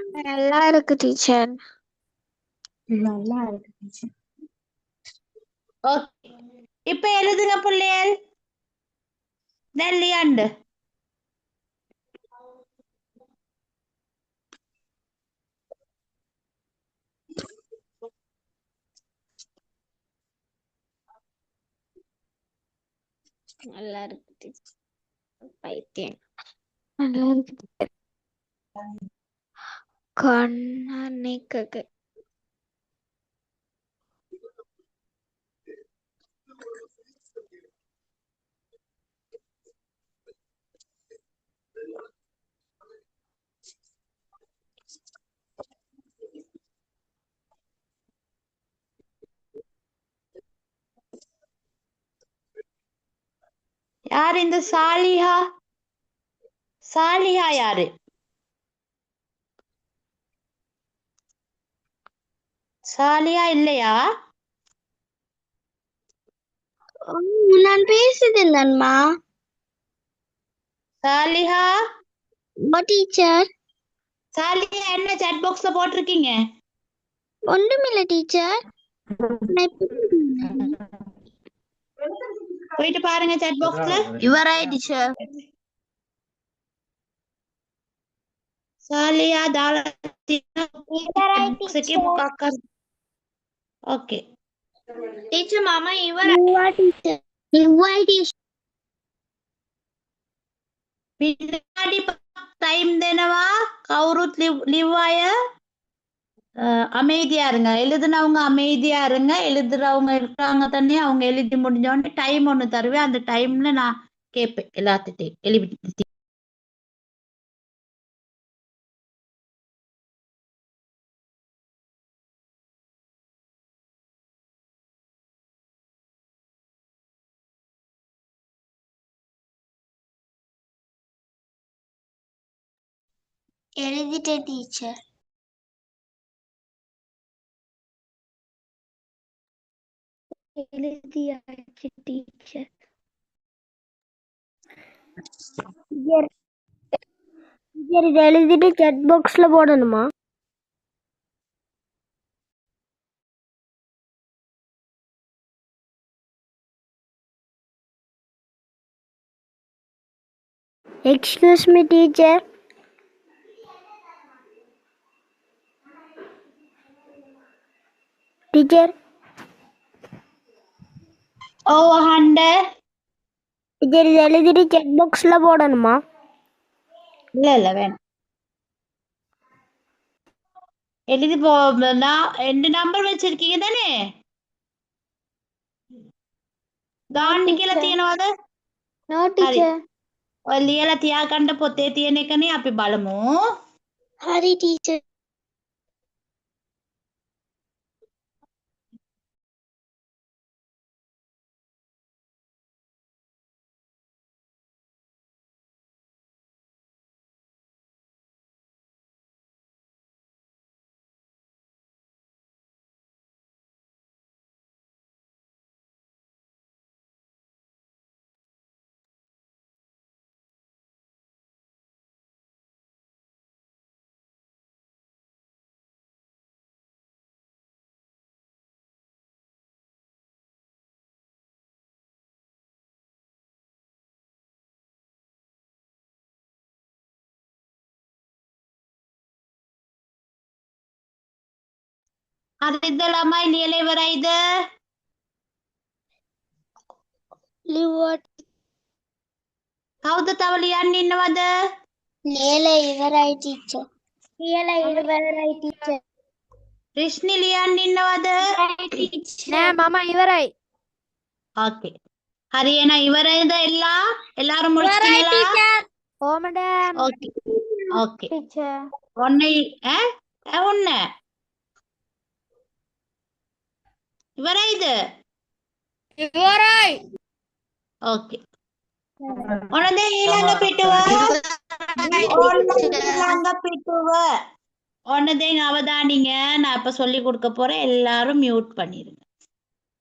நல்லா இருக்கு டீச்சர் ஓகே இப்ப எழுதுங்க பிள்ளைகள் நெல்லியாண்டு நல்லா இருக்கு டீச்சர் பைத்தியம் நல்லா இருக்கு டீச்சர் கண்ணனிக்கு யார் இந்த சாலிஹா சாலிஹா யாரு சாலியா இல்லையா நான் பேசுதில்லம்மா சாலிஹா டீச்சர் சாலிஹா என்ன சாட் பாக்ஸ்ல போட்டிருக்கீங்க ஒன்றுமில்ல டீச்சர் போயிட்டு பாருங்க சாட் பாக்ஸ்ல இவராய் டீச்சர் சாலியா தாளத்தின் ஓகே டீச்சர் மாமா இவராய் டீச்சர் இவராய் டீச்சர் පිටාඩි டைம் දෙනවා කවුරුත් ලිව්වාය அமைதியா இருங்க எழுதுனவங்க அமைதியா இருங்க எழுதுறவங்க இருக்காங்க தானே அவங்க எழுதி முடிஞ்ச உடனே டைம் ஒண்ணு தருவேன் அந்த டைம்ல நான் கேட்பேன் எல்லாத்துட்டையும் எழுதி எழுதிட்டேன் டீச்சர் எழுதியாச்சு டீச்சர் இதை எழுதிட்டு செட் பாக்ஸ்ல போடணுமா எக்ஸ்கியூஸ் மீ டீச்சர் டீச்சர் ஓ ஹண்ட டீச்சர் இதை எழுதிட்டு செட் பாக்ஸ்ல போடணுமா இல்ல வேணும் எழுதி நான் 2 நம்பர் வச்சிருக்கீங்க தானே දාන්න කියලා තියෙනවද நோ டீச்சர் ලියලා තියාගන්න පොතේ තියෙන එකනේ අපි බලමු ஹரி டீச்சர் හරිද ළමයි ලියලා ඉවරයිද லிவர்ட் කවුද තව ලියන්න ඉන්නවද රිෂ්නි ලියන්න ඉන්නවද? නෑ මම ඉවරයි. ஓகே. හරි එහෙනම් ඉවරයිද எல்லாரும் முடிச்சிட்டீங்களா? ඕ මැඩම්. ஓகே. ஓகே. ඔන්න ඇහුන්න. ඉවරයිද? ඉවරයි. ஓகே. ඔන්න දැන් ඊළඟ පිටුව. ඔන්න ඊළඟ පිටුව. ஒன்னு தேங்க அவதானிங்க நான் இப்ப சொல்லி கொடுக்க போறேன் எல்லாரும் மியூட் பண்ணிருங்க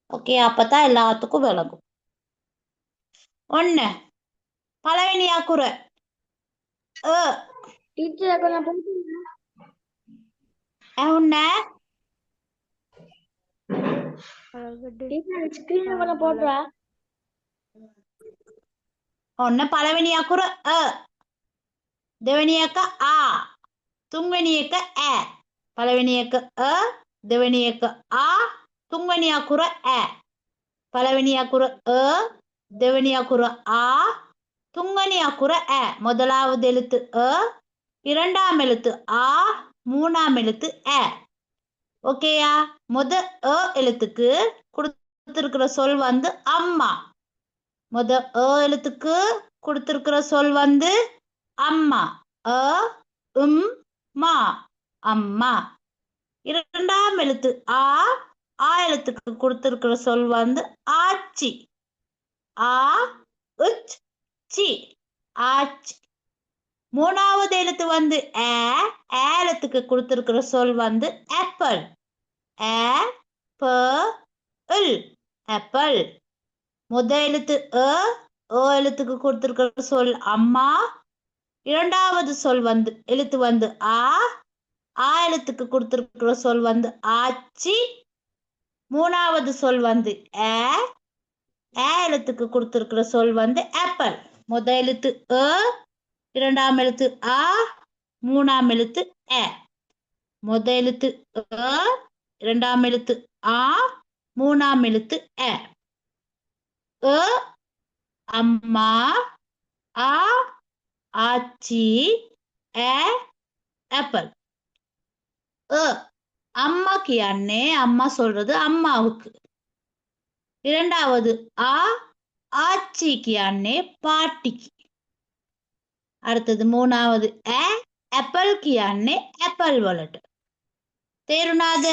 ஓகே அப்பதான் எல்லாத்துக்கும் விளங்கும் ஒன்னு பலவனியா குறை ஒன்ன ஒன்னு பலவனியா குறை දෙවැනි එක ආ තුන්වෙනි එක ඈ පළවෙනි එක දෙවෙනි එක ආ තුන්වෙනි අකුර ඈ පළවෙනි අකුර දෙවෙනி අකුර ஆ துங்கனி அக்குற அ முதலாவது எழுத்து இரண்டாம் எழுத்து ஆ மூணாம் எழுத்து அ ஓகேயா எழுத்துக்கு கொடுத்திருக்கிற சொல் வந்து அம்மா எழுத்துக்கு கொடுத்திருக்கிற சொல் வந்து அம்மா மா அம்மா இரண்டாம் எழுத்து ஆ எழுத்துக்கு கொடுத்திருக்கிற சொல் வந்து ஆச்சி சி ஆச்சி மூணாவது எழுத்து வந்து எழுத்துக்கு கொடுத்திருக்கிற சொல் வந்து ஆப்பிள் ஆப்பிள் முதல் எழுத்து எழுத்துக்கு கொடுத்திருக்கிற சொல் அம்மா இரண்டாவது சொல் வந்து எழுத்து வந்து ஆ எழுத்துக்கு கொடுத்திருக்கிற சொல் வந்து ஆச்சி மூணாவது சொல் வந்து எழுத்துக்கு கொடுத்திருக்கிற சொல் வந்து ஆப்பிள் முதல் எழுத்து இரண்டாம் எழுத்து ஆ மூணாம் எழுத்து முதல் எழுத்து இரண்டாம் எழுத்து ஆ மூணாம் எழுத்து அம்மா ஆ ஆச்சி ஆப்பிள் அம்மா கியான்னே அம்மா சொல்றது அம்மாவுக்கு இரண்டாவது ஆச்சி கியான்னே பாட்டிக்கு அடுத்தது மூணாவது ஆப்பிள் கியான்னே ஆப்பிள் வலட் தேருனாத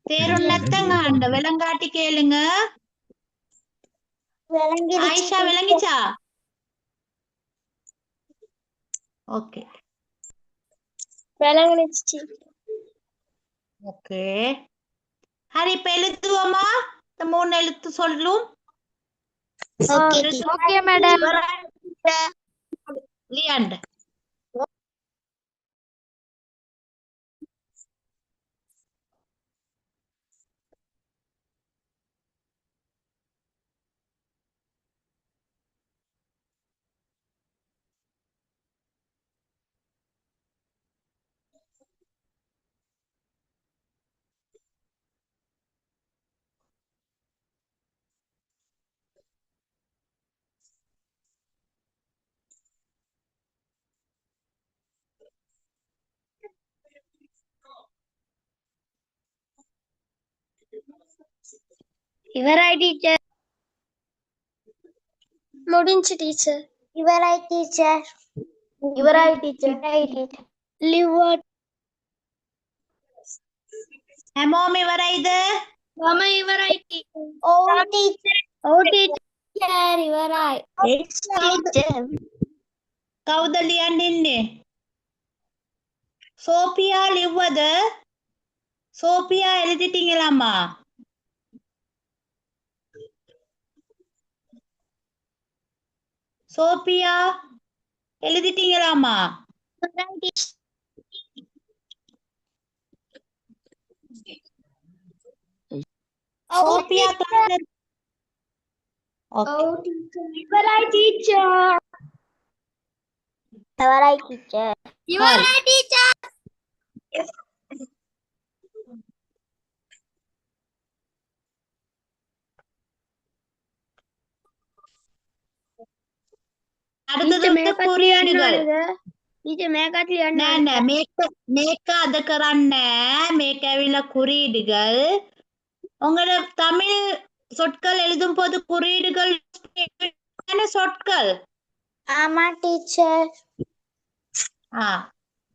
தேருன்னத்தங்க அந்த விலங்காட்டி கேளுங்க ஆயிஷா விளங்கிச்சா ஓகே ஓகே ஹரி இப்ப எழுத்துவோமா இந்த 3 எழுத்து சொல்லும் ஓகே மேடம். லியாண்ட இவராய் டீச்சர் முடிஞ்சு டீச்சர் இவராய் டீச்சர் லிவர் හැමෝම ඉවරයිද මම ඉවරයි டீச்சர் ඔව් டீச்சர் ඉවරයි டீச்சர் කවුද ලියන්න ඉන්නේ සෝපියා ලිව්වද சோபியா எழுதிட்டீங்களாமா சோபியா எழுதிட்டீங்களாமா சோபியா இவராய் டீச்சர் පොත குறியீடுகள் ටීචර් මේකත් ලියන්න නෑ නෑ මේක අද කරන්නේ මේක ඇවිල්ලා குறியீடுகள் உங்களோட தமிழ் சொற்கள் எழுதும் போது குறியீடுகள் சொற்கள் ஆமா டீச்சர்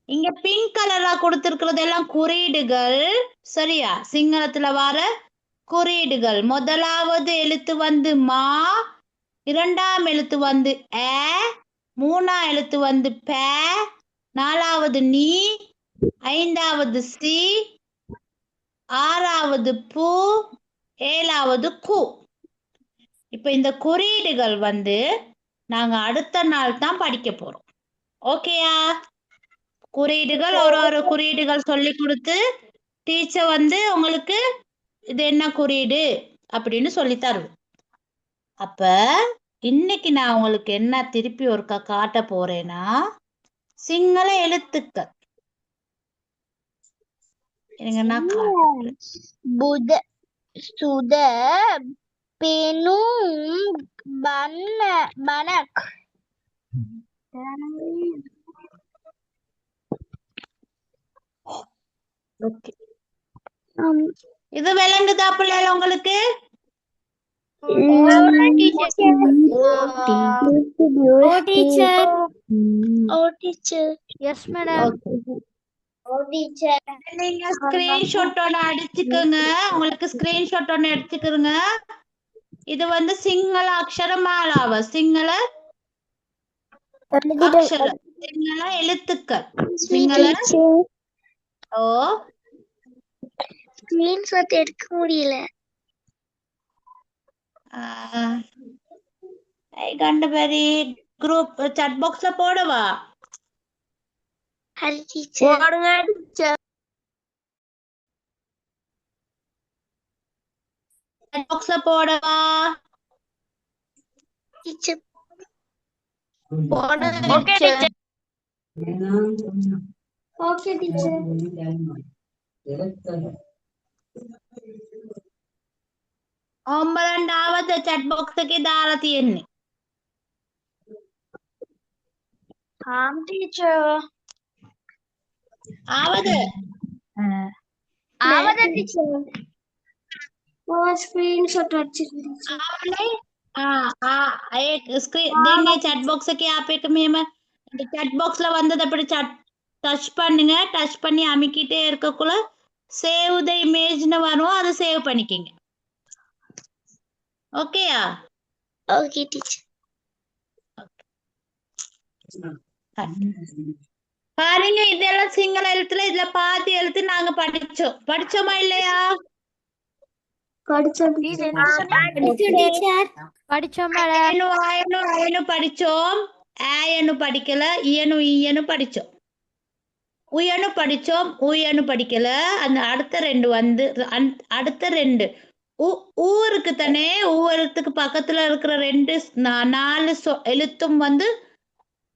இங்க பிங்க் கலரா கொடுத்திருக்கிறது எல்லாம் குறியீடுகள் சரியா சிங்களத்துல வர குறியீடுகள் முதலாவது எழுத்து வந்து மா இரண்டாம் எழுத்து வந்து மூணாம் எழுத்து வந்து ப நாலாவது நீ ஐந்தாவது சி ஆறாவது பூ ஏழாவது கு இப்ப இந்த குறியீடுகள் வந்து நாங்க அடுத்த நாள் தான் படிக்க போறோம் ஓகேயா குறியீடுகள் ஒரு குறியீடுகள் சொல்லி கொடுத்து டீச்சர் வந்து உங்களுக்கு இது என்ன குறியீடு அப்படின்னு சொல்லி தருவோம் அப்ப இன்னைக்கு நான் உங்களுக்கு என்ன திருப்பி ஒருக்கா காட்ட போறேன்னா சிங்கள எழுத்துக்கள் நான் காட்டுறேன் බුද සුද පෙනුම් බනක් ஓகே இது விளங்குதா பிள்ளைகள் உங்களுக்கு எஸ் மேடம் நீங்க ஸ்கிரீன்ஷாட் ஒன்னு அடிச்சுக்கோங்க உங்களுக்கு ஸ்கிரீன்ஷாட் ஒன்னு எடுத்துக்கிறங்க இது வந்து சிங்கள அக்ஷரமாலாவ சிங்கள அக்ஷரம் சிங்கள எழுத்துக்கள் சிங்கள ஓ ஸ்கிரீன்ஷாட் எடுக்க முடியல கண்டபடி குரூப் chat பாக்ஸ்ல போடவா ஹரி டீச்சர் போடுங்க டீச்சர் chat பாக்ஸ்ல போடவா டீச்சர் போடுங்க ஓகே டீச்சர் ஓகே டீச்சர் ඔම්බලන්ඩාවත චැට් බොක්ස් එකේ දාලා තියෙන්නේ. ஆம் டீச்சர் ආවද? ஆவதா டீச்சர் ஓ ஸ்கிரீன்ஷாட் அடிச்சிருக்கேன் ආවනේ? ඒ දැන් මේ chat box එකේ ආපේක මෙහෙම chat box ல வந்தது அப்படி டச் பண்ணுங்க டச் பண்ணி அமுக்கிட்டே இருக்கக்குள்ள சேவ் த இமேஜ்னு வரும் அதை சேவ் பண்ணிக்கிங்க ஓகேயா ஓகே டீச்சர் பாருங்க இதெல்லாம் சிங்கள எழுத்துல இதுல பாதி எழுத்து நாங்க படிச்சோமா இல்லையா படிச்சோம் டீச்சர் படிச்சோம் மேடம் அயனு படிச்சோம் ஆயனு படிக்கல இயனு ஈயனு படிச்சோம் உயனு படிச்சோம் ஊயனு படிக்கல அந்த அடுத்த ரெண்டு வந்து அடுத்த ரெண்டு ஊருக்கு தானே ஊருக்கு பக்கத்துல இருக்கிற ரெண்டு நாலு எழுத்தும் வந்து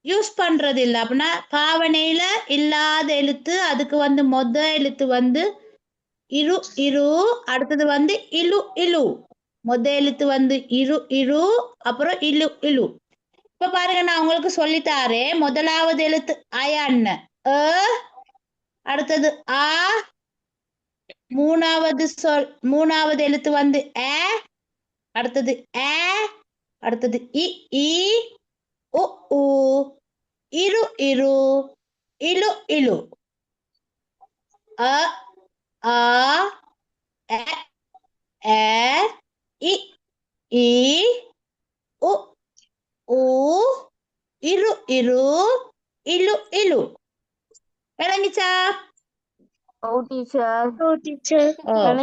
யூஸ் பண்றது இல்லை அப்படின்னா பாவனையில இல்லாத எழுத்து அதுக்கு வந்து மொத எழுத்து வந்து இரு இரு அடுத்தது வந்து இலு இலு மொத எழுத்து வந்து இரு இரு அப்புறம் இலு இலு இப்ப பாருங்க நான் உங்களுக்கு சொல்லித்தாரேன் முதலாவது எழுத்து அயன்னு அடுத்தது ஆ மூணாவது எழுத்து வந்து அடுத்தது அடுத்தது இ உ இரு இரு இலு இலு அ ஆ இ உ இரு இரு இலு இலு விளங்கிச்சா ஓ டீச்சர்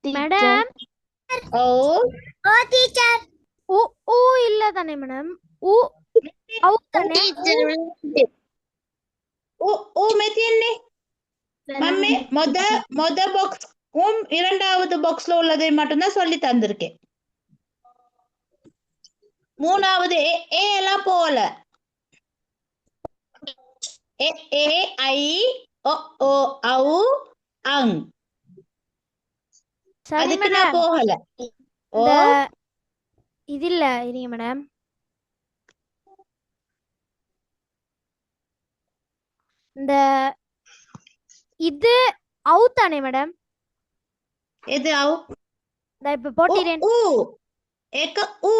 மேடம் ஓ டீச்சர் ஊ ஊ இல்ல தானே மேடம் ஊ அவு தானே மெத்தியன்னே மம்மி மொத பாக்ஸ் இரண்டாவது பாக்ஸ்ல உள்ளதை மட்டும்தான் சொல்லி தந்திருக்கேன் மூணாவது ஏ எல்லாம் போல ஏ ஐ ஓ ஔ அங் சரி அதுக்கு நான் மேடம் போகல ஓ இது இல்ல இருங்க மேடம் இந்த இது அவு தானே மேடம்? எது ஆவு? இந்த இப்ப போட்டிரேன். ஊ ஏக ஊ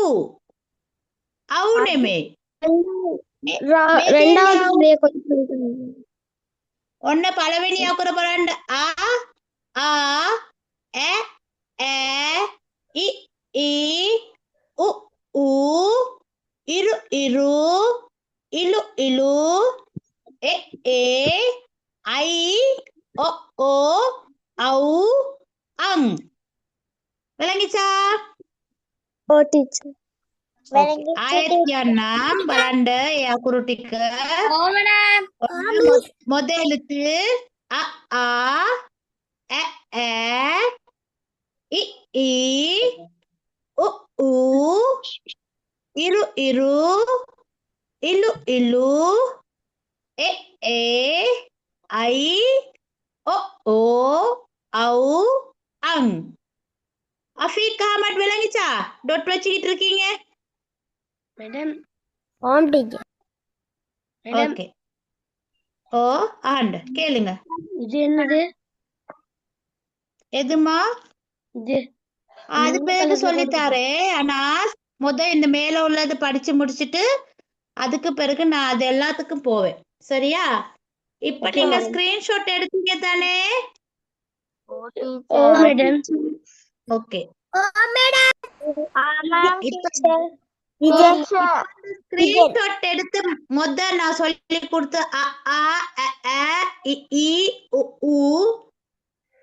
ஆவு නෙමෙයි. ரெண்டாவது கொஞ்சம் ඔන්න පළවෙනි අකුර බලන්න. ආ ඈ ඈ ኢ උ ඌ ඉරු ඉරු ඉලු ඉලු ඒ අයි ඔ ඕ අව් අං. விளங்கிச்சா? ஓ டீச்சர் ආයෙත් කියන්නම් බලන්න ඒ අකුරු ටික. මොද எழுத்து අ ආ ඈ ඈ ඊ උ ඌ ඉරු ඉරු ඉලු ඉලු ඒ අයි ඔ ඕ අව් අං. அஃபீக் அஹமத் விளங்கிச்சா? டொட் வச்சுக்கிட்டு இருக்கீங்க? மேடம் ஓம் டீச்சர் ஓகே. ஓ ஆண்ட் கேளுங்க. இது என்னது? எதுமா? இது அது பிறகு சொல்லித்தாரே. ஆனா இந்த மேல உள்ளது படிச்சு முடிச்சிட்டு அதுக்கு பிறகு நான் அது எல்லாத்துக்கும் போவேன். சரியா? இப்ப நீங்க ஸ்கிரீன்ஷாட் எடுத்தீங்க தானே? ஓ மேடம். ஓகே. ஸ்கிரீன்ஷாட் எடுத்து நான் சொல்லி கொடுத்த அ ஆ அ இ ஈ உ ஊ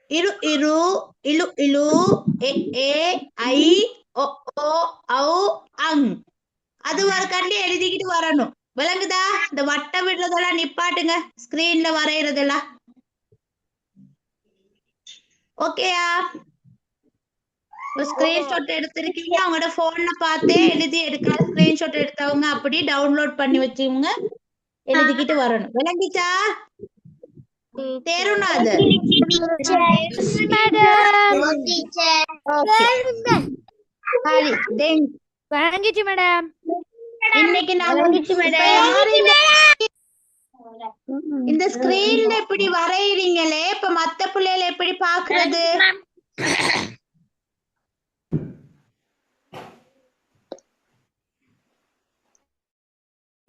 இரு இரு இலு இலு ஏ ஐ ஒ ஓ ஔ அங் அது வரக்காண்டி எழுதிக்கிட்டு வரணும். விளங்குதா? இந்த வட்டம் விடுறதெல்லாம் நிப்பாட்டுங்க. ஸ்கிரீன்ல வரைகிறதெல்லாம் ஓகேயா? ஸ்கிரீன்ஷாட் எடுத்திருக்கீங்க. அவங்களோட போன்ல பார்த்தே எழுதி எடுக்க. ஸ்கிரீன்ஷாட் எடுத்தவங்க அப்படி டவுன்லோட் பண்ணி வச்சுங்க, எழுதிக்கிட்டு வரணும். விளங்கிச்சா? தேருனா அது வணங்கிச்சு மேடம். இன்னைக்கு நான் இந்த ஸ்கிரீன்ல எப்படி வரையறீங்களே, இப்ப மத்த பிள்ளைகளை எப்படி பாக்குறது?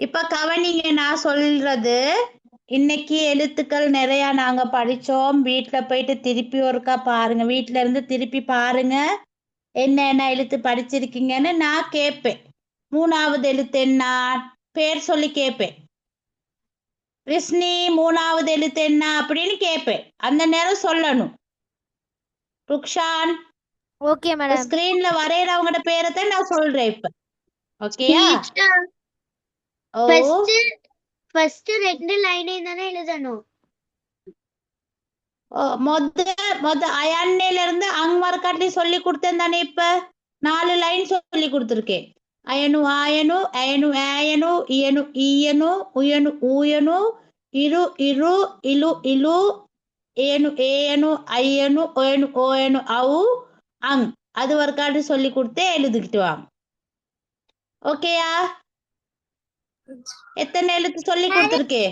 இப்ப கவனிங்க நான் சொல்றது. இன்னைக்கு எழுத்துக்கள் நிறைய நாங்க படிச்சோம். வீட்டுல போயிட்டு திருப்பி ஒருக்கா பாருங்க. வீட்டுல இருந்து திருப்பி பாருங்க என்ன எழுத்து படிச்சிருக்கீங்கன்னு நான் கேட்பேன். 3வது எழுத்து என்ன பேர் சொல்லி கேட்பேன். ரிஸ்னி 3வது எழுத்து என்ன அப்படின்னு கேட்பேன். அந்த நேரம் சொல்லணும். Rukshan okay madam. ஸ்கிரீன்ல வரையறவங்களோட பேரை தான் நான் சொல்றேன் இப்ப. ஓகேயா? ஃபர்ஸ்ட் 2 லைனே தானே எழுதணும். மொத அயன்னையில இருந்து அங் மரக்காட்டி சொல்லி கொடுத்தேன் தானே. இப்ப 4 லைன் சொல்லி கொடுத்துருக்கேன். அயனு ஆயனு அயனு ஏயனு இயனு ஈயனு உயனு ஊயனு இரு இரு இலு இலு ஏனு ஏயனு ஐயனு ஒயனு ஓயனு அவு அங் அது வரக்காட்டி சொல்லி கொடுத்தே எழுதிக்கிட்டு வாங்க. ஓகேயா? எத்தனை எழுத்து சொல்லி கொடுத்துருக்கே?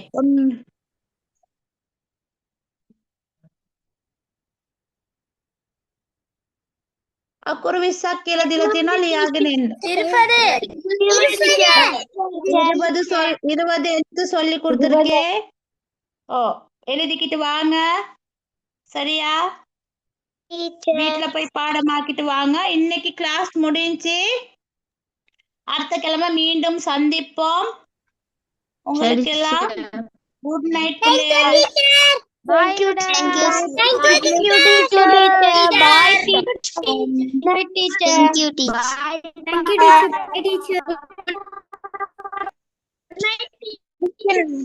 අකුරු 20ක් කියලා දීලා තියෙනවා ලියාගෙන එන්න. 20 எழுத்து சொல்லி கொடுத்துருக்கேன். எழுதிக்கிட்டு வாங்க. சரியா? வீட்டுல போய் பாடமாக்கிட்டு வாங்க. இன்னைக்கு கிளாஸ் முடிஞ்சு அடுத்த கிழமை மீண்டும் சந்திப்போம். உங்களுக்கு எல்லாம் குட் நைட் பிள்ளைகள். Thank you teacher. Bye teacher. Thank you teacher. Thank you teacher. Bye teacher. Good night teacher.